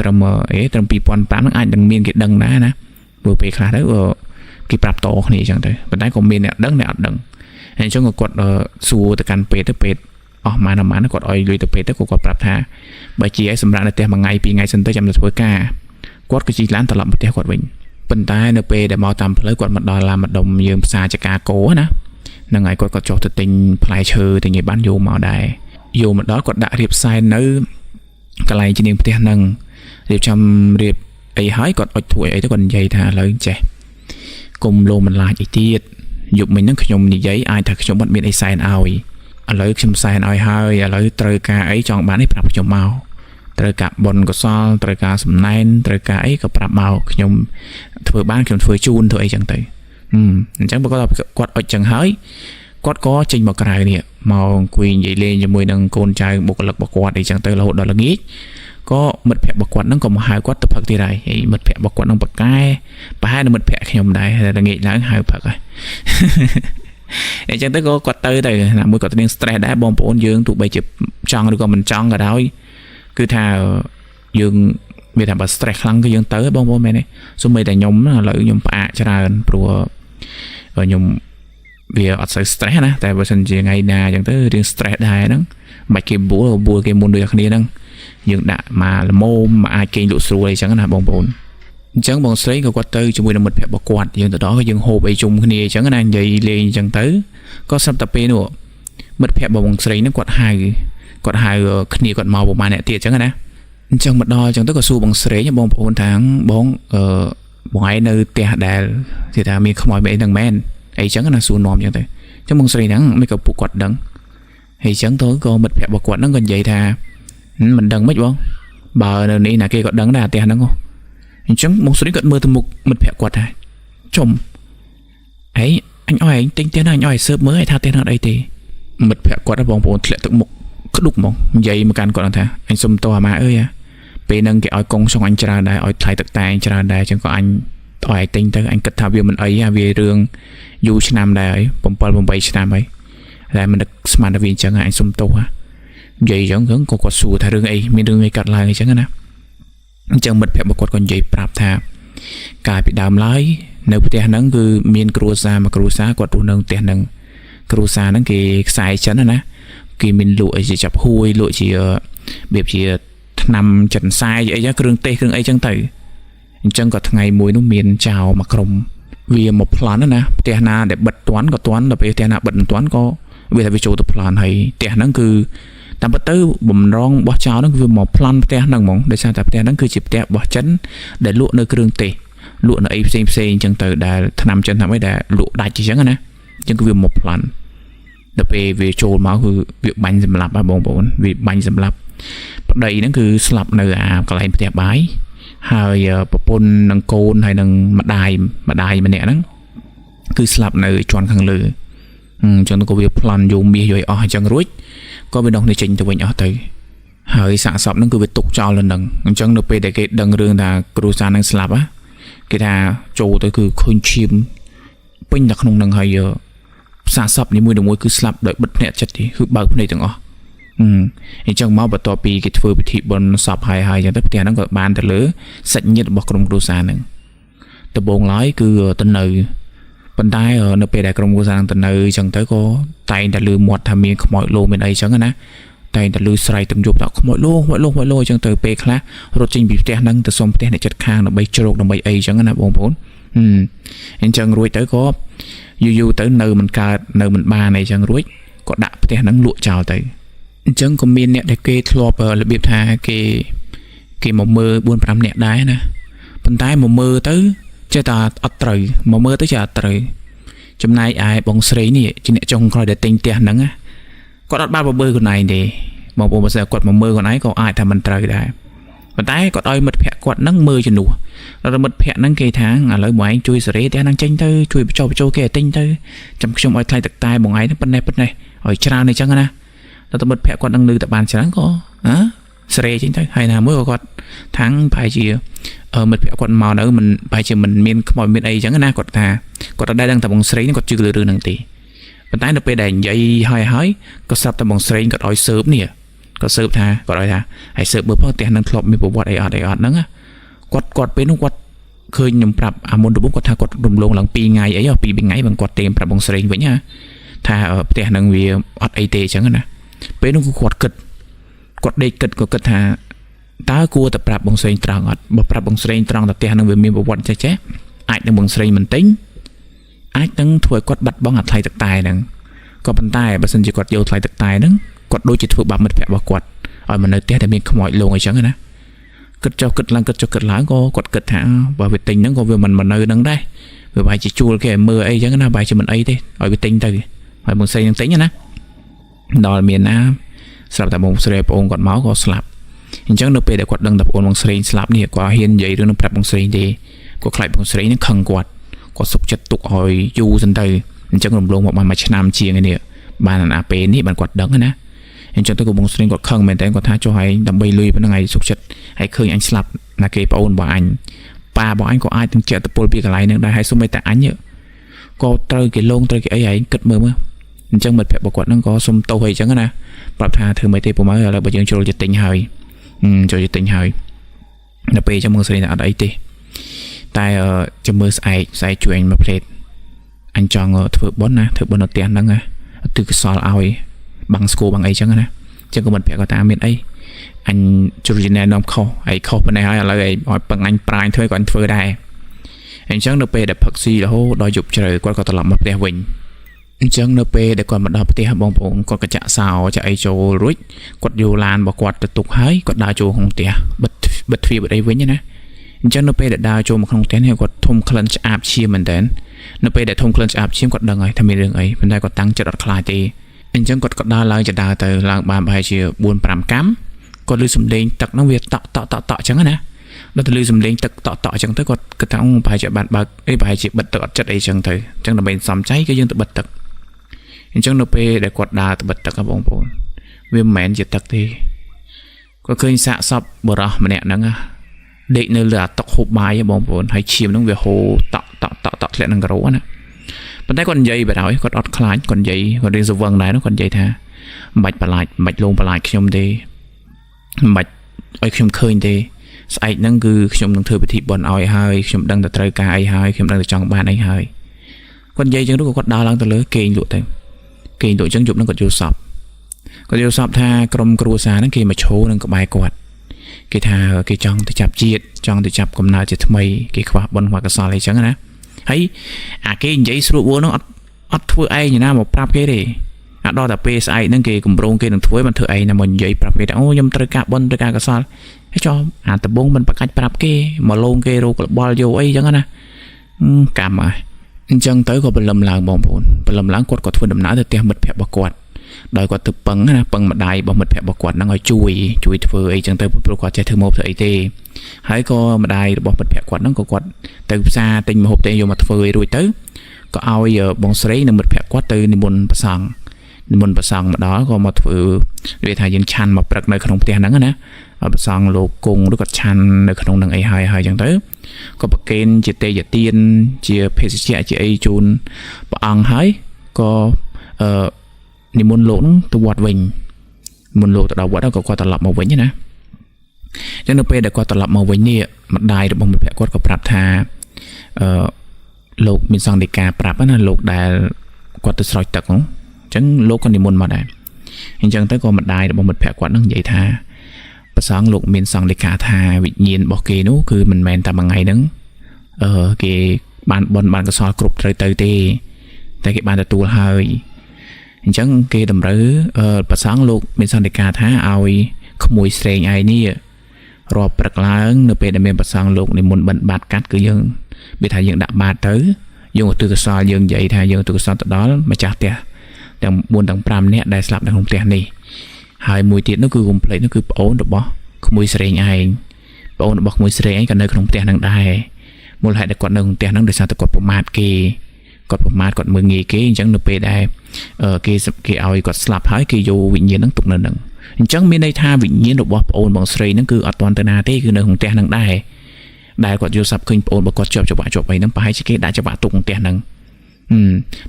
ត្រឹម2005ហ្នឹងអាចនឹងមានគេដឹងដែរណាព្រោះពេលខ្លះទៅគេប្រាប់តគ្នាអញ្ចឹងទៅប៉ុន្តែក៏មានអ្នកដឹងអ្នកអត់ដឹងអញ្ចឹងក៏គាត់សួរទៅកាន់ពេទ្យទៅពេទ្យអស់ម៉ានគាត់ឲ្យលុយទៅពេទ្យទៅគាត់ប្រាប់ថាបើជាឲ្យសម្រាប់នៅផ្ទះមួយថ្ងៃពីរថ្ងៃសិនទៅចាំទៅធ្វើការគាត់ក៏ជិះឡានត្រឡប់មកផ្ទះគាត់វិញប៉ុន្តែនៅពេលដែលមកតាមផ្លូវគាត់មកដល់ឡានម្ដុំយើងផ្សារចកាគោណាហ្នឹងហើយគាត់ក៏ចុះទៅទិញផ្លែឈើទិញឲ្យបានយកមកដែរយកមកដល់គាត់ដាក់រៀបសែននៅកន្លែងជានាងផ្ទះហ្នឹងរៀបចំរៀបអីហើយគាត់អុចធួយអីទៅគាត់និយាយថាឥឡូវចេះកុំលោមិនឡាចអីទៀតយប់មិញហ្នឹងខ្ញុំនិយាយអាចថាខ្ញុំអត់មានអីសែនឲ្យឥឡូវខ្ញុំសែនឲ្យហើយឥឡូវត្រូវការអីចង់បានអីប្រាប់ខ្ញុំមកត្រូវការបុណ្យកុសលត្រូវការសំណែនត្រូវការអីក៏ប្រាប់មកខ្ញុំធ្វើបានខ្ញុំធ្វើជូនធ្វើអីចឹងទៅអញ្ចឹងបើគាត់អុចចឹងហើយគាត់ក៏ចេញមកក្រៅនេះមកអង្គុយនិយាយលេងជាមួយនឹងកូនចៅបុគ្គលិករបស់គាត់អីចឹងទៅរហូតដល់ល្ងាច ก็មិត្តភ័ក្តិរបស់គាត់ហ្នឹងក៏មកហៅគាត់ទៅផឹកទៀតហើយមិត្តភ័ក្តិរបស់គាត់ហ្នឹងបកកែប្រហែលមិត្តភ័ក្តិខ្ញុំដែរតែងាកឡើងហៅផឹកហើយអញ្ចឹងទៅក៏គាត់ទៅណាមួយគាត់មាន stress ដែរបងប្អូនយើងទោះបីជាចង់ឬក៏មិនចង់ក៏ដោយគឺថាយើងមានថាបើ stress ខ្លាំងគឺយើងទៅបងប្អូនមែនទេសូម្បីតែខ្ញុំឥឡូវខ្ញុំផ្អាកច្រើនព្រោះខ្ញុំវាអត់សូវ stress ណាតែបើសិនជាថ្ងៃណាអញ្ចឹងទៅរឿង stress ដែរហ្នឹងមិនគេបួលគេមុនដូចគ្នាហ្នឹងយើងដាក់មកល្មមមកអាចគេងលក់ស្រួលអីចឹងណាបងប្អូនអញ្ចឹងបងស្រីក៏គាត់ទៅជាមួយនឹងមិត្តភក្តិរបស់គាត់យើងទៅដល់ក៏យើងហូបអីជុំគ្នាអញ្ចឹងណានិយាយលេងអញ្ចឹងទៅក៏ស្រាប់តែពេលនោះមិត្តភក្តិរបស់បងស្រីហ្នឹងគាត់ហៅគ្នាគាត់មកប្រហែលអ្នកទៀតអញ្ចឹងណាអញ្ចឹងមកដល់អញ្ចឹងទៅក៏សួរបងស្រីបងប្អូនថាបងបងឯងនៅផ្ទះដែលគេថាមានខ្មោចអីហ្នឹងមែនអីចឹងណាសួរនាំអញ្ចឹងទៅអញ្ចឹងបងស្រីហ្នឹងមិនក៏ពួកគាត់ដឹងហើយអញ្ចឹងទៅក៏មិត្តភក្តិរបស់គាត់ហ្នឹងក៏និយាយថាមិនដឹងមិនបងបើនៅនេះណាគេក៏ដឹងដែរផ្ទះហ្នឹងអញ្ចឹងបងស្រីគាត់មើលទៅមុខមិត្តភក្តិគាត់ថាចំអីអញអោយឯងទិញផ្ទះហ្នឹងអញអោយស៊ើបមើលឲ្យថាផ្ទះហ្នឹងអត់អីទេមិត្តភក្តិគាត់បងប្អូនធ្លាក់ទឹកមុខក្ដុកហ្មងនិយាយមកកាន់គាត់ថាអញសុំតោះអាម៉ាអើយពេលហ្នឹងគេឲ្យកងចុងអញច្រើនដែរឲ្យថ្លៃទឹកតែអញច្រើនដែរអញ្ចឹងក៏អញឲ្យឯងទិញទៅអញគិតថាវាមិនអីវារឿងយូរឆ្នាំដែរហើយ7 8ឆ្នាំហើយតែមិនដឹកស្មានថាវាអញ្ចឹងអញសុំទោសនិយាយអញ្ចឹងក៏គាត់សួរថារឿងអីមានរឿងអីកាត់ឡើងអញ្ចឹងណាអញ្ចឹងមិត្តភក្តិរបស់គាត់ក៏និយាយប្រាប់ថាកាលពីដើមឡើយនៅផ្ទះហ្នឹងគឺមានគ្រួសារមួយគ្រួសារគាត់រស់នៅផ្ទះហ្នឹងគ្រួសារហ្នឹងគេខ្សែចិនណាគេមានលក់អីជាចាប់ហួយលក់ជារបៀបជាថ្នាំចិនខ្សែអីចឹងគ្រឿងទេសគ្រឿងអីចឹងទៅអញ្ចឹងក៏ថ្ងៃមួយនោះមានចៅមកក្រុមវាមកប្លន់ណាផ្ទះណាដែលបិទទាន់ក៏ទាន់ដល់ពេលផ្ទះណាបិទមិនទាន់ក៏វាថាវាចូលទៅប្លន់ហើយផ្ទះហ្នឹងគឺតាមពិតទៅបំរងរបស់ចៅហ្នឹងគឺវាមកប្លន់ផ្ទះហ្នឹងហ្មងដោយសារតែផ្ទះហ្នឹងគឺជាផ្ទះរបស់ចិនដែលលក់នៅគ្រឿងទេសលក់នៅអីផ្សេងអញ្ចឹងទៅដែលថ្នាំចិនតាមអីដែលលក់ដាច់អញ្ចឹងណាអញ្ចឹងគឺវាមកប្លន់ដល់ពេលវាចូលមកគឺវាបាញ់សម្លាប់បងប្អូនវាបាញ់សម្លាប់ប្តីហ្នឹងគឺស្លាប់នៅកន្លែងផ្ទះបាយហើយប្រពន្ធនិងកូនហើយនឹងម្ដាយម្នាក់ហ្នឹងគឺស្លាប់នៅជាន់ខាងលើអញ្ចឹងក៏វាប្លន់យកមាសយកអស់អញ្ចឹងរួចក៏វាដកនេះចេញទៅវិញអស់ទៅហើយសាកសពហ្នឹងគឺវាទុកចោលនៅហ្នឹងអញ្ចឹងនៅពេលដែលគេដឹងរឿងថាគ្រូសាហ្នឹងស្លាប់គេថាចូលទៅគឺឃើញឈាមពេញតែក្នុងហ្នឹងហើយសាកសពនីមួយៗគឺស្លាប់ដោយបិទភ្នែកចិត្តទេគឺបើកភ្នែកទាំងអស់អញ្ចឹងមកបន្ទាប់ពីគេធ្វើពិធីបុណ្យសពហើយអញ្ចឹងទៅផ្ទះហ្នឹងក៏បានទៅលើសាច់ញាតិរបស់ក្រុមគ្រួសារហ្នឹងដំបូងឡើយគឺទៅនៅប៉ុន្តែនៅពេលដែលក្រុមគ្រួសារហ្នឹងទៅនៅអញ្ចឹងទៅក៏តែងតែលឺមាត់ថាមានខ្មោចលោមានអីអញ្ចឹងណាតែងតែលឺស្រែកទាំងយប់ថាខ្មោចលោអញ្ចឹងទៅពេលខ្លះរត់ចេញពីផ្ទះហ្នឹងទៅសុំផ្ទះអ្នកជិតខាងដើម្បីជ្រោកដើម្បីអីអញ្ចឹងណាបងប្អូនអញ្ចឹងរួចទៅក៏យូរទៅនៅមិនកើតនៅមិនបានអីអញ្ចឹងរួចក៏ដាក់ផ្ទះហ្នឹងលក់ចោលទៅអញ្ចឹងក៏មានអ្នកដែលគេធ្លាប់របៀបថាគេមកមើល 4-5 នាក់ដែរណាប៉ុន្តែមកមើលទៅចេះតែអត់ត្រូវមកមើលទៅចេះអត់ត្រូវចំណែកឯបងស្រីនេះជាអ្នកចុងក្រោយដែលទិញផ្ទះហ្នឹងគាត់អត់បានបបើខ្លួនឯងទេបងប្អូនបើសិនគាត់មកមើលខ្លួនឯងក៏អាចថាមិនត្រូវដែរប៉ុន្តែគាត់ឲ្យមិត្តភក្តិគាត់ហ្នឹងមើលជំនួសដល់មិត្តភក្តិហ្នឹងគេថាឥឡូវបងឯងជួយសេរីផ្ទះហ្នឹងចេញទៅជួយបញ្ចុះគេឲ្យទិញទៅចាំខ្ញុំឲ្យថ្លៃទឹកតែបងឯងប៉ុណ្ណេះឲ្យច្រើនអញ្ចឹងណាដល់មិត្តភក្តិគាត់នឹងលឺតែបានច្រើនក៏សេរីចេញទៅហើយណាមួយក៏គាត់ថាំងប្រហែលជាមិត្តភក្តិគាត់មកនៅមិនប្រហែលជាមិនមានខ្មោចមានអីអញ្ចឹងណាគាត់ថាគាត់អត់ដែរដឹងតែបងស្រីគាត់ជឿលើរឿងហ្នឹងទេប៉ុន្តែនៅពេលដែលនិយាយហើយក៏ស្រាប់តែបងស្រីគាត់ឲ្យស៊ើបនេះគាត់ស៊ើបថាគាត់ឲ្យថាហើយស៊ើបមើលផងផ្ទះហ្នឹងធ្លាប់មានប្រវត្តិអីអត់ហ្នឹងគាត់ពេលនោះគាត់ឃើញខ្ញុំប្រាប់អាមុនដំបូងគាត់ថាគាត់រំលងឡើង2ថ្ងៃអី2ថ្ងៃបើគាត់ទេប្រាប់បងស្រីវិញថាផ្ទះហ្នឹងវាអត់អីទេអញ្ចឹងណាពេលនោះគាត់គិតគាត់ដេកគិតក៏គិតថាតើគួរតែប្រាប់បងស្រីត្រង់អត់បើប្រាប់បងស្រីត្រង់តែផ្ទះហ្នឹងវាមានប្រវត្តិចេះអាចនឹងបងស្រីមិនទិញអាចនឹងធ្វើឲ្យគាត់បាត់បង់អាថ្លៃទឹកតែហ្នឹងក៏ប៉ុន្តែបើសិនជាគាត់យកថ្លៃទឹកតែហ្នឹងគាត់ដូចជាធ្វើបាបមិត្តភក្តិរបស់គាត់ឲ្យមកនៅផ្ទះដែលមានខ្មោចលងអីចឹងណាគិតចុះគិតឡើងក៏គាត់គិតថាបើវាទិញហ្នឹងក៏វាមិនមកនៅហ្នឹងដែរវាបែរជាជួលគេឲ្យមើលអីចឹងណាបែរជាមិនអីទេឲ្យវាទិញទៅហើយបងស្រីនឹងទិញណាដល់មានណាស្រាប់តែបងស្រីប្អូនគាត់មកក៏ស្លាប់អញ្ចឹងនៅពេលដែលគាត់ដឹងថាប្អូនបងស្រីស្លាប់នេះគាត់ហ៊ាននិយាយរឿងនឹងប្រាប់បងស្រីទេគាត់ខ្លាចបងស្រីនឹងខឹងគាត់សុកចិត្តទុកឲ្យយូរសិនទៅអញ្ចឹងរំលងមកបានមួយឆ្នាំជាងនេះបានអាពេលនេះបានគាត់ដឹងណា អញ្ចឹងទៅក៏បងស្រីគាត់ខឹងមែនតើគាត់ថាចុះហើយដើម្បីលុយប៉ុណ្ណឹងហើយសុខចិត្តហើយឃើញអញស្លាប់ណាគេប្អូនរបស់អញប៉ារបស់អញក៏អាចនឹងជាអត្តពលពីកន្លែងហ្នឹងដែរហើយសូម្បីតែអញក៏ត្រូវគេលងត្រូវគេអីហើយគិតមើលអញ្ចឹងមិត្តភក្តិរបស់គាត់ហ្នឹងក៏សុំទោសអីចឹងណាប្រាប់ថាធ្វើមិនទេពុំហើយឥឡូវបើយើងចូលចិត្តទិញហើយចូលចិត្តទិញហើយដល់ពេលចាំមើលស្រីថាអត់អីទេតែចាំមើលស្អែកជួយអញមួយផ្លេតអញចង់ធ្វើបុណ្យណាធ្វើបុណ្យនៅផ្ទះហ្នឹងណាទិកសលឲ្យបាំងស្គូបាំងអីចឹងណាចឹងក៏មិត្តភក្តិគាត់ថាមានអីអញជួយណែនាំខុសហើយខុសប៉ុណ្ណេះហើយឥឡូវឲ្យពឹងអញប្រាញ់ធ្វើក៏អញធ្វើដែរអញ្ចឹងនៅពេលដែលផឹកស៊ីរហូតដល់យប់ជ្រៅគាត់ក៏ត្រឡប់មកផ្ទះវិញអញ្ចឹងនៅពេលដែលគាត់មកដល់ផ្ទះបងប្អូនគាត់ក៏ចាក់សោចាក់អីចូលរួចគាត់យកឡានរបស់គាត់ទៅទុកហើយគាត់ដើរចូលក្នុងផ្ទះបិទទ្វារបិទអីវិញណាអញ្ចឹងនៅពេលដែលដើរចូលមកក្នុងផ្ទះនេះគាត់ធំក្លិនឆ្អាបឈាមមែនតើនៅពេលដែលធំក្លិនឆ្អាបឈាមគាត់ដឹងហើយថាមានរឿងអីប៉ុន្តែគាត់តាំងចិត្តអត់ខ្លាចទេអញ្ចឹងគាត់ក៏ដើរឡើងដើរទៅឡើងបានប្រហែលជា 4-5 កាំគាត់ឮសំឡេងទឹកហ្នឹងវាតក់អញ្ចឹងណាដល់ទៅឮសំឡេងទឹកតក់អញ្ចឹងទៅគាត់គិតថាប្រហែលជាបានបើកអីប្រហែលជាបិទទឹកអត់ចិត្តអីអញ្ចឹងទៅអញ្ចឹងដើម្បីសំចៃគឺយើងទៅបិទទឹកអញ្ចឹងនៅពេលដែលគាត់ដើរទៅបិទទឹកបងប្អូនវាមិនមែនជាទឹកទេគាត់ឃើញសាកសពបរោះម្នាក់ហ្នឹងដេកនៅលើអាតុកហូបបាយបងប្អូនហើយឈាមហ្នឹងវាហូរតក់ធ្លាក់នឹងក្រោណាប៉ុន្តែគាត់និយាយបែរហើយគាត់អត់ខ្លាចគាត់និយាយគាត់រៀងសវឹងដែរគាត់និយាយថាមិនបាច់បន្លាចមិនបាច់លងបន្លាចខ្ញុំទេមិនបាច់ឲ្យខ្ញុំឃើញទេស្អែកហ្នឹងគឺខ្ញុំនឹងធ្វើពិធីបុណ្យឲ្យហើយខ្ញុំដឹងតែត្រូវការអីហើយខ្ញុំដឹងតែចង់បានអីហើយគាត់និយាយចឹងទៅគាត់ដើរឡើងទៅលើគេងលក់ទៅគេងលក់ចឹងយប់ហ្នឹងគាត់យល់សពថាក្រុមគ្រួសារហ្នឹងគេមកឈោនឹងក្បែរគាត់គេថាគេចង់ទៅចាប់ជាតិចង់ទៅចាប់កំណើតជាថ្មីគេខ្វះបុណ្យខ្វះកុសលអីចឹងណាហើយអាគេនិយាយស្រួលហ្នឹងអត់ធ្វើឯងណាមកប្រាប់គេទេអាដល់តែពេលស្អែកហ្នឹងគេកម្រងគេនឹងធ្វើមិនធ្វើឯងណាមកនិយាយប្រាប់គេថាអូខ្ញុំត្រូវការបុណ្យត្រូវការកុសលហើយចុះអាដំបងមិនប្រកាច់ប្រាប់គេមកលងគេរកលបល់យកអីចឹងណាកម្មហើយអញ្ចឹងទៅក៏ព្រលឹមឡើងបងប្អូនព្រលឹមឡើងគាត់ក៏ធ្វើដំណើរទៅផ្ទះមិត្តភក្តិរបស់គាត់ដោយគាត់ទៅពឹងណាពឹងម្ដាយរបស់មិត្តភក្តិរបស់គាត់ហ្នឹងឲ្យជួយធ្វើអីចឹងទៅព្រោះគាត់ចេះធ្វើម៉ូបធ្វើអីទេហើយក៏ម្ដាយរបស់មិត្តភក្តិគាត់ហ្នឹងក៏គាត់ទៅផ្សារទិញម្ហូបទេយកមកធ្វើឲ្យរួចទៅក៏ឲ្យបងស្រីនិងមិត្តភក្តិគាត់ទៅនិមន្តព្រះសង្ឃមកដល់ក៏មកធ្វើនិយាយថាយើងឆាន់មកព្រឹកនៅក្នុងផ្ទះហ្នឹងណាព្រះសង្ឃលោកគង់ឬគាត់ឆាន់នៅក្នុងនឹងអីហើយចឹងទៅក៏ប្រគេនជាទេយទានជាភេសជ្ជៈជាអីជូនព្រះអង្គហើយក៏និមន្តលោកហ្នឹងទៅវត្តវិញនិមន្តលោកទៅដល់វត្តក៏គាត់ត្រឡប់មកវិញណាចឹងនៅពេលដែលគាត់ត្រឡប់មកវិញនេះម្ដាយរបស់មិត្តភក្តិគាត់ក៏ប្រាប់ថាលោកមានសង្ឃដីកាប្រាប់ណាលោកដែលគាត់ទៅស្រោចទឹកហ្នឹងអញ្ចឹងលោកក៏និមន្តមកដែរអញ្ចឹងទៅក៏ម្ដាយរបស់មិត្តភក្តិគាត់ហ្នឹងនិយាយថាព្រះសង្ឃលោកមានសង្ឃដីកាថាវិញ្ញាណរបស់គេនោះគឺមិនមែនតែមួយថ្ងៃហ្នឹងគេបានបន់បានកុសលគ្រប់ត្រូវទៅទេតែគេបានទទួលហើយអញ្ចឹងគេតម្រូវព្រះសង្ឃលោកមានសង្ឃដីកាថាឲ្យក្មួយស្រេងឯនេះរាប់ព្រឹកឡើងនៅពេលដែលមានព្រះសង្ឃលោកនិមន្តបិណ្ឌបាតកាត់គឺយើងវាថាយើងដាក់បាតទៅយើងឧទ្ទិសកុសលយើងនិយាយថាយើងឧទ្ទិសកុសលទៅដល់ម្ចាស់ផ្ទះទាំង4ទាំង5នាក់ដែលស្លាប់នៅក្នុងផ្ទះនេះហើយមួយទៀតនោះគឺកុំភ្លេចនោះគឺប្អូនរបស់ក្មួយស្រេងឯងប្អូនរបស់ក្មួយស្រេងឯងក៏នៅក្នុងផ្ទះហ្នឹងដែរមូលហេតុដែលគាត់នៅក្នុងផ្ទះហ្នឹងដោយសារតែគាត់ប្រមាថគេគាត់មើលងាយគេអញ្ចឹងនៅពេលដែលគេឲ្យគាត់ស្លាប់ហើយគេយកវិញ្ញាណហ្នឹងទុកនៅហ្នឹងអញ្ចឹងមានន័យថាវិញ្ញាណរបស់ប្អូនបងស្រីហ្នឹងគឺអត់ទាន់ទៅណាទេគឺនៅក្នុងផ្ទះហ្នឹងដែរគាត់យល់សប្តិឃើញប្អូនរបស់គាត់ជាប់ច្បាក់អីហ្នឹងប្រហែលជាគេដាក់ច្បាក់ទុកក្នុងផ្ទះហ្នឹង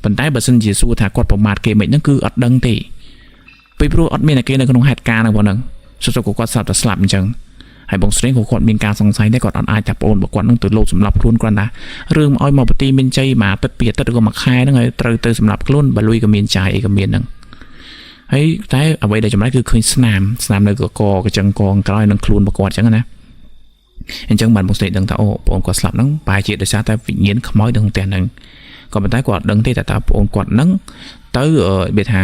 ប៉ុន្តែបើសិនជាសួរថាគាត់ប្រមាថគេមិនហ្នឹងគឺអត់ដឹងទេពីព្រោះអត់មានគេនៅក្នុងហេតុការណ៍ហ្នឹងសុទ្ធតែគាត់ស្លាប់អញ្ចឹងហើយបងស្រីក៏គាត់មានការសង្ស័យដែរគាត់អត់អាចថាប្អូនរបស់គាត់នឹងទៅលោតសម្លាប់ខ្លួនគ្រាន់តែរឿងឲ្យមកប្រទីមានជ័យមួយអាទិត្យពីរអាទិត្យឬក៏មួយខែហ្នឹងហើយត្រូវទៅសម្លាប់ខ្លួនបើលុយក៏មានចាយអីក៏មានហ្នឹងហើយតែអ្វីដែលចម្លែកគឺឃើញស្នាមនៅកកញ្ចឹងកងក្រោយនឹងខ្លួនរបស់គាត់អញ្ចឹងណាអញ្ចឹងបានបងស្រីដឹងថាអូប្អូនគាត់ស្លាប់ហ្នឹងប្រហែលជាដោយសារតែវិញ្ញាណខ្មោចនៅក្នុងផ្ទះហ្នឹងក៏ប៉ុន្តែគាត់អត់ដឹងទេថាតើប្អូនគាត់ហ្នឹងទៅវាថា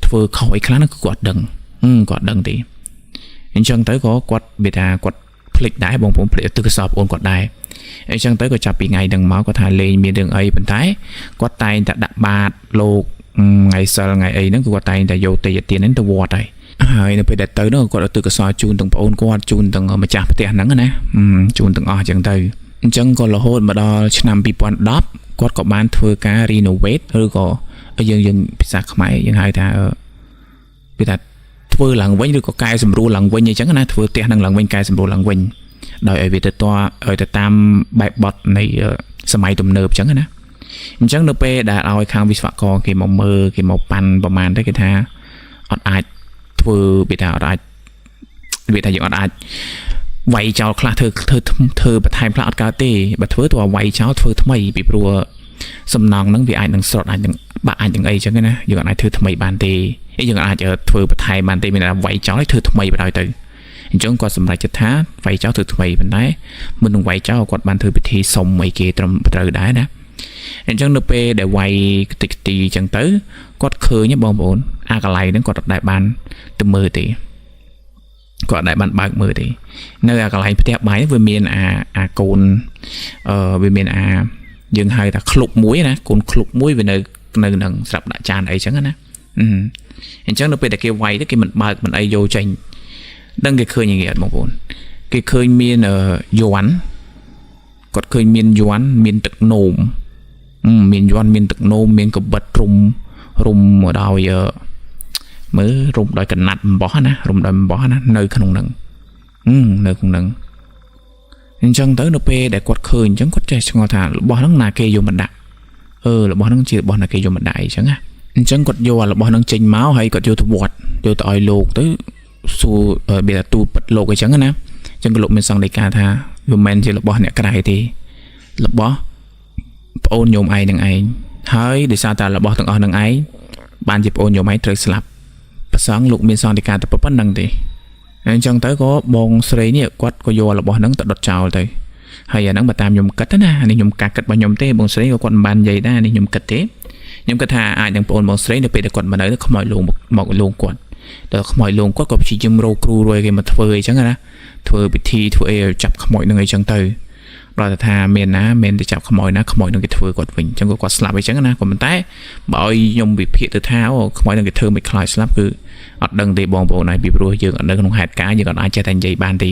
ធ្វើខុសអីខ្លះហ្នឹងគឺគាត់ដឹងគាត់ដឹងទេអញ្ចឹងទៅក៏គាត់វាថាគាត់ភ្លេចដែរបងប្អូនភ្លេចទិសកុសលប្អូនគាត់ដែរអញ្ចឹងទៅក៏ចាប់ពីថ្ងៃហ្នឹងមកគាត់ថាលេងមានរឿងអីប៉ុន្តែគាត់តែងតែដាក់បាតលោកថ្ងៃសិលថ្ងៃអីហ្នឹងគឺគាត់តែងតែយកទេយទានហ្នឹងទៅវត្តហើយនៅពេលដែលទៅនោះគាត់ឲ្យទិសកុសលជូនទាំងប្អូនគាត់ជូនទាំងម្ចាស់ផ្ទះហ្នឹងណាជូនទាំងអស់អញ្ចឹងទៅអញ្ចឹងក៏រហូតមកដល់ឆ្នាំ2010គាត់ក៏បានធ្វើការ renovate ឬក៏យើងភាសាខ្មែរយើងហៅថាវាថា ធ្វើឡើងវិញឬក៏កែសម្រួលឡើងវិញអញ្ចឹងណាធ្វើផ្ទះនឹងឡើងវិញកែសម្រួលឡើងវិញដោយឲ្យវាទៅតាមបែបបទនៃសម័យទំនើបអញ្ចឹងណាអញ្ចឹងនៅពេលដែលឲ្យខាងវិស្វករគេមកមើលគេមកប៉ាន់ប្រមាណទៅគេថាអត់អាចធ្វើវាថាអត់អាចវាថាយើងអត់អាចវាយចោលខ្លះធ្វើបន្ថែមខ្លះអត់កើតទេបើធ្វើទៅវាយចោលធ្វើថ្មីពីព្រោះសំណង់ហ្នឹងវាអាចនឹងស្រត់អាចនឹងបាក់អាចនឹងអីចឹងណាយើងអត់អាចធ្វើថ្មីបានទេយើងអាចធ្វើបន្ថែមបានទេមានតែវាយចោលឲ្យធ្វើថ្មីបណ្ដោយទៅអញ្ចឹងគាត់សម្រេចចិត្តថាវាយចោលធ្វើថ្មីប៉ុន្តែមុននឹងវាយចោលគាត់បានធ្វើពិធីសុំអីគេត្រឹមត្រូវដែរណាអញ្ចឹងនៅពេលដែលវាយតិចទីអញ្ចឹងទៅគាត់ឃើញបងប្អូនអាកន្លែងហ្នឹងគាត់អត់ដែលបានទៅមើលទេគាត់ដែលបានបើកមើលទេនៅអាកន្លែងផ្ទះបាយវាមានអាកូនវាមានយើងហៅថាឃ្លុបមួយណាកូនឃ្លុបមួយវានៅនឹងស្រាប់ដាក់ចានអីចឹងណាអញ្ចឹងនៅពេលដែលគេវាយទៅគេមិនបើកមិនអីយកចេញដឹងគេឃើញយ៉ាងនេះអត់បងប្អូនគេឃើញមានយ័ន្តគាត់ឃើញមានយ័ន្តមានទឹកនោមមានយ័ន្តមានទឹកនោមមានកបិតរុំមកដោយមើលរុំដោយកណាត់អំបោះណារុំដោយអំបោះណានៅក្នុងហ្នឹងនៅក្នុងហ្នឹងអញ្ចឹងទៅនៅពេលដែលគាត់ឃើញអញ្ចឹងគាត់ចេះឆ្ងល់ថារបស់ហ្នឹងណាគេយកមកដាក់របស់ហ្នឹងជារបស់ណាគេយកមកដាក់អញ្ចឹងណាអញ្ចឹងគាត់យករបស់ហ្នឹងចេញមកហើយគាត់យកទៅវត្តយកទៅឲ្យលោកទៅសួរវាទូលប៉ិតលោកអញ្ចឹងណាអញ្ចឹងលោកមានសង្កេតការថាវាមិនមែនជារបស់អ្នកក្រៅទេរបស់ប្អូនញោមឯងនឹងឯងហើយដោយសារតែរបស់ទាំងអស់នឹងឯងបានជាប្អូនញោមឯងត្រូវស្លាប់ប្រសងលោកមានសង្កេតការតែប៉ុណ្្នឹងទេអញ្ចឹងទៅក៏បងស្រីនេះគាត់ក៏យករបស់ហ្នឹងទៅដុតចោលទៅហើយអាហ្នឹងបើតាមខ្ញុំគិតណានេះខ្ញុំការគិតរបស់ខ្ញុំទេបងស្រីក៏គាត់មិនបាននិយាយដែរនេះខ្ញុំគិតទេខ្ញុំគិតថាអាចនឹងបងស្រីនៅពេលដែលគាត់មកនៅខ្មោចលងមកលងគាត់ដល់ខ្មោចលងគាត់ក៏ព្យាយាមរកគ្រូរួយគេមកធ្វើអីចឹងណាធ្វើពិធីធ្វើអីចាប់ខ្មោចនឹងអីចឹងទៅដល់ថាមានណាមានទៅចាប់ខ្មោចណាខ្មោចនឹងគេធ្វើគាត់វិញអញ្ចឹងគាត់ស្លាប់អីចឹងណាក៏ប៉ុន្តែបើឲ្យខ្ញុំវិភាគទៅថាខ្មោចនឹងគេធ្វើមិនខ្លាចស្លាប់គឺអត់ដឹងទេបងប្អូនហើយពីព្រោះយើងអត់នៅក្នុងហេតុការណ៍យើងអត់អាចចេះតែនិយាយបានទេ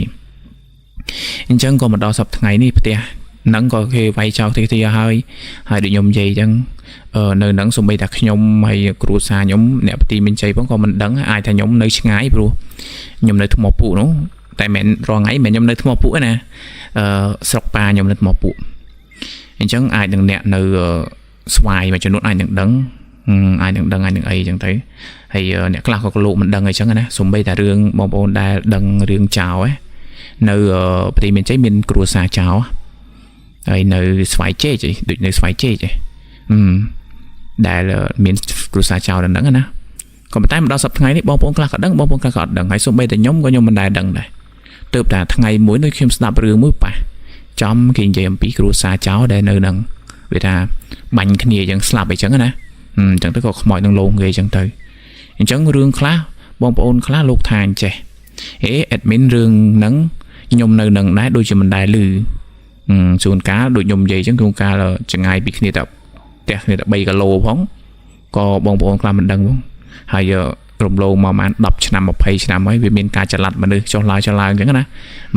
អញ្ចឹងក៏មកដល់សប្តាហ៍ថ្ងៃនេះផ្ទះហ្នឹងក៏គេវាយចោលទីហើយដូចខ្ញុំនិយាយអញ្ចឹងនៅហ្នឹងសូម្បីតែខ្ញុំហើយគ្រួសារខ្ញុំអ្នកបទីមានជ័យផងក៏មិនដឹងអាចថាខ្ញុំនៅឆ្ងាយព្រោះខ្ញុំនៅថ្មពុនោះតែមិនរងថ្ងៃមិនខ្ញុំនៅថ្មពុណាស្រុកប៉ាខ្ញុំនៅថ្មពុអញ្ចឹងអាចនឹងអ្នកនៅស្វាយមួយចំនួនអាចនឹងដឹងអាចនឹងអីអញ្ចឹងទៅហើយអ្នកខ្លះក៏លោកមិនដឹងអីចឹងណាសូម្បីតែរឿងបងប្អូនដែលដឹងរឿងចោលនៅប្រទេសមានជ័យមានគ្រួសារចោលហើយនៅស្វាយជេកដូចនៅស្វាយជេកដែលមានគ្រួសារចោលដល់ហ្នឹងណាក៏ប៉ុន្តែមកដល់សប្តាហ៍ថ្ងៃនេះបងប្អូនខ្លះក៏ដឹងបងប្អូនខ្លះក៏អត់ដឹងហើយសូម្បីតែខ្ញុំក៏ខ្ញុំមិនដែលដឹងដែរទើបតែថ្ងៃមួយនៅខ្ញុំស្ដាប់រឿងមួយប៉ះចំគេនិយាយអំពីគ្រួសារចោលដែលនៅហ្នឹងវាថាបាញ់គ្នាយ៉ាងស្លាប់អីចឹងណាអញ្ចឹងទៅក៏ខ្មោចនឹងលងគេអញ្ចឹងទៅអញ្ចឹងរឿងខ្លះបងប្អូនខ្លះលោកថាអញ្ចេះadmin រឿងហ្នឹងខ្ញុំនៅនឹងដែរដូចជាមិនដែលឮជួនកាលដូចខ្ញុំនិយាយអញ្ចឹងជួនកាលចង្ងាយពីគ្នាតែផ្ទះគ្នាតែ3គីឡូផងក៏បងប្អូនខ្លះមិនដឹងផងហើយរំលងមកប្រហែល10ឆ្នាំ20ឆ្នាំហើយវាមានការចល័តមនុស្សចុះឡើងអញ្ចឹងណាមិន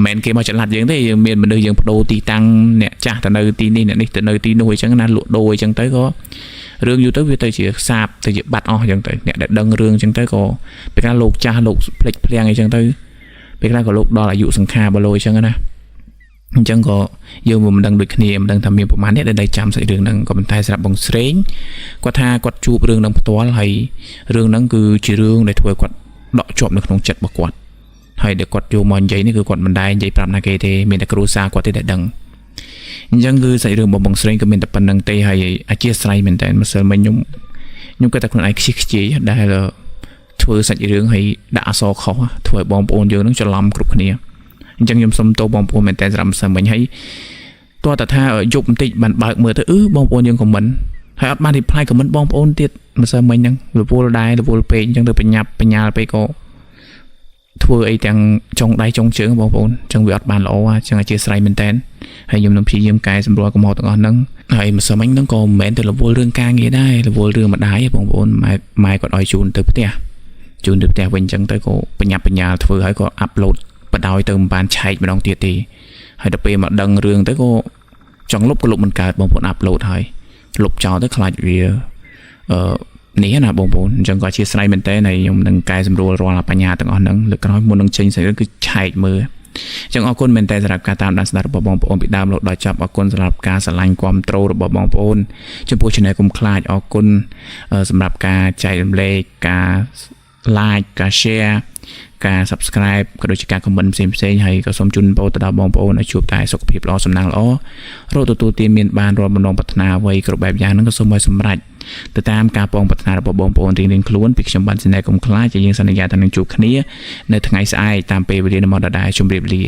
មែនគេមកចល័តយើងទេយើងមានមនុស្សយើងបដូរទីតាំងអ្នកចាស់ទៅនៅទីនេះអ្នកនេះទៅនៅទីនោះអញ្ចឹងណាលក់ដូរអញ្ចឹងទៅក៏រឿងយូរទៅវាទៅជាសាបទៅជាបាត់អស់អញ្ចឹងទៅអ្នកដែលដឹងរឿងអញ្ចឹងទៅក៏ពេលខ្លះលោកចាស់លោកភ្លេចភ្លាំងអញ្ចឹងទៅពេលខ្លះក៏លោកដល់អាយុសង្ខារបលោអញ្ចឹងណាអញ្ចឹងក៏យើងមិនដឹងដូចគ្នាមិនដឹងថាមានប្រមាណអ្នកដែលចាំសាច់រឿងហ្នឹងក៏ប៉ុន្តែសម្រាប់បងស្រេងគាត់ថាគាត់ជួបរឿងហ្នឹងផ្ទាល់ហើយរឿងហ្នឹងគឺជារឿងដែលធ្វើគាត់ដកជាប់នៅក្នុងចិត្តរបស់គាត់ហើយដែលគាត់យកមកនិយាយនេះគឺគាត់មិនដែលនិយាយប្រាប់ណាគេទេមានតែគ្រួសារគាត់ទេដែលដឹងអញ្ចឹងគឺសាច់រឿងបងស្រេងក៏មានតែប៉ុណ្្នឹងទេហើយអធិស្ឋានមែនតើម្សិលមិញខ្ញុំគាត់តែខ្លួនឯងខ្ជិះដែលធ្វើសាច់រឿងហើយដាក់អក្សរខុសធ្វើឲ្យបងប្អូនយើងនឹងច្រឡំគ្រប់គ្នាអញ្ចឹងខ្ញុំសុំទោសបងប្អូនមែនតើសម្រាប់ម្សិលមិញហើយតើតើថាយប់បន្តិចបានបើកមើលទៅបងប្អូនយើងខមមិនហើយអត់បាន reply ខមមិនបងប្អូនទៀតម្សិលមិញហ្នឹងរវល់ដែររវល់ពេកអញ្ចឹងទៅបញ្ញាល់ពេកក៏ធ្វើអីទាំងចុងដៃចុងជើងបងប្អូនអញ្ចឹងវាអត់បានល្អអញ្ចឹងអធិស្ឋានមែនតើហើយខ្ញុំនឹងព្យាយាមកែសម្រួលកំហុសទាំងអស់ហ្នឹងហើយម្សិលមិញហ្នឹងក៏មិនមែនទៅរវល់រឿងការងារដែររវល់រឿងម្ដាយបងប្អូនម៉ែគាត់ឲ្យជូនទៅផ្ទះវិញអញ្ចឹងទៅក៏បញ្ញាល់ធ្វើហើយក៏អាប់ឡូតបដោយទៅមិនបានឆែកម្ដងទៀតទេហើយដល់ពេលមកដឹងរឿងទៅក៏ចង់លុបក៏លុបមិនកើតបងប្អូនអាប់ឡូតហើយលុបចោលទៅខ្លាចវា នេះណាបងប្អូនអញ្ចឹងក៏ជាស្រ័យមែនតើខ្ញុំនឹងកែសម្រួលរាល់បញ្ញាទាំងអស់ហ្នឹងលើកក្រោយមុននឹងចេញស្អីគឺឆែកមើលអញ្ចឹងអរគុណមែនតើសម្រាប់ការតាមដានស្ដាប់របស់បងប្អូនពីដើមរហូតដល់ចប់អរគុណសម្រាប់ការស្រឡាញ់គាំទ្ររបស់បងប្អូនចំពោះ channel កុំខ្លាចអរគុណសម្រាប់ការចែករំលែកការ like ការ share ការ subscribe ក៏ដូចជាការ comment ផ្សេងៗហើយក៏សូមជូនពរទៅដល់បងប្អូនឲ្យជួបតែសុខភាពល្អសំណាងល្អរកទទួលទានមានបានរាល់បំណងប្រាថ្នាអ្វីគ្រប់បែបយ៉ាងហ្នឹងក៏សូមឲ្យសម្រេចទៅតាមការពងប្រាថ្នារបស់បងប្អូនរៀងៗខ្លួនពីខ្ញុំបាន Channel កុំខ្លាចយើងសន្យាថានឹងជួបគ្នានៅថ្ងៃស្អែកតាមពេលវេលានៅម៉ោងដដែលជម្រាបលា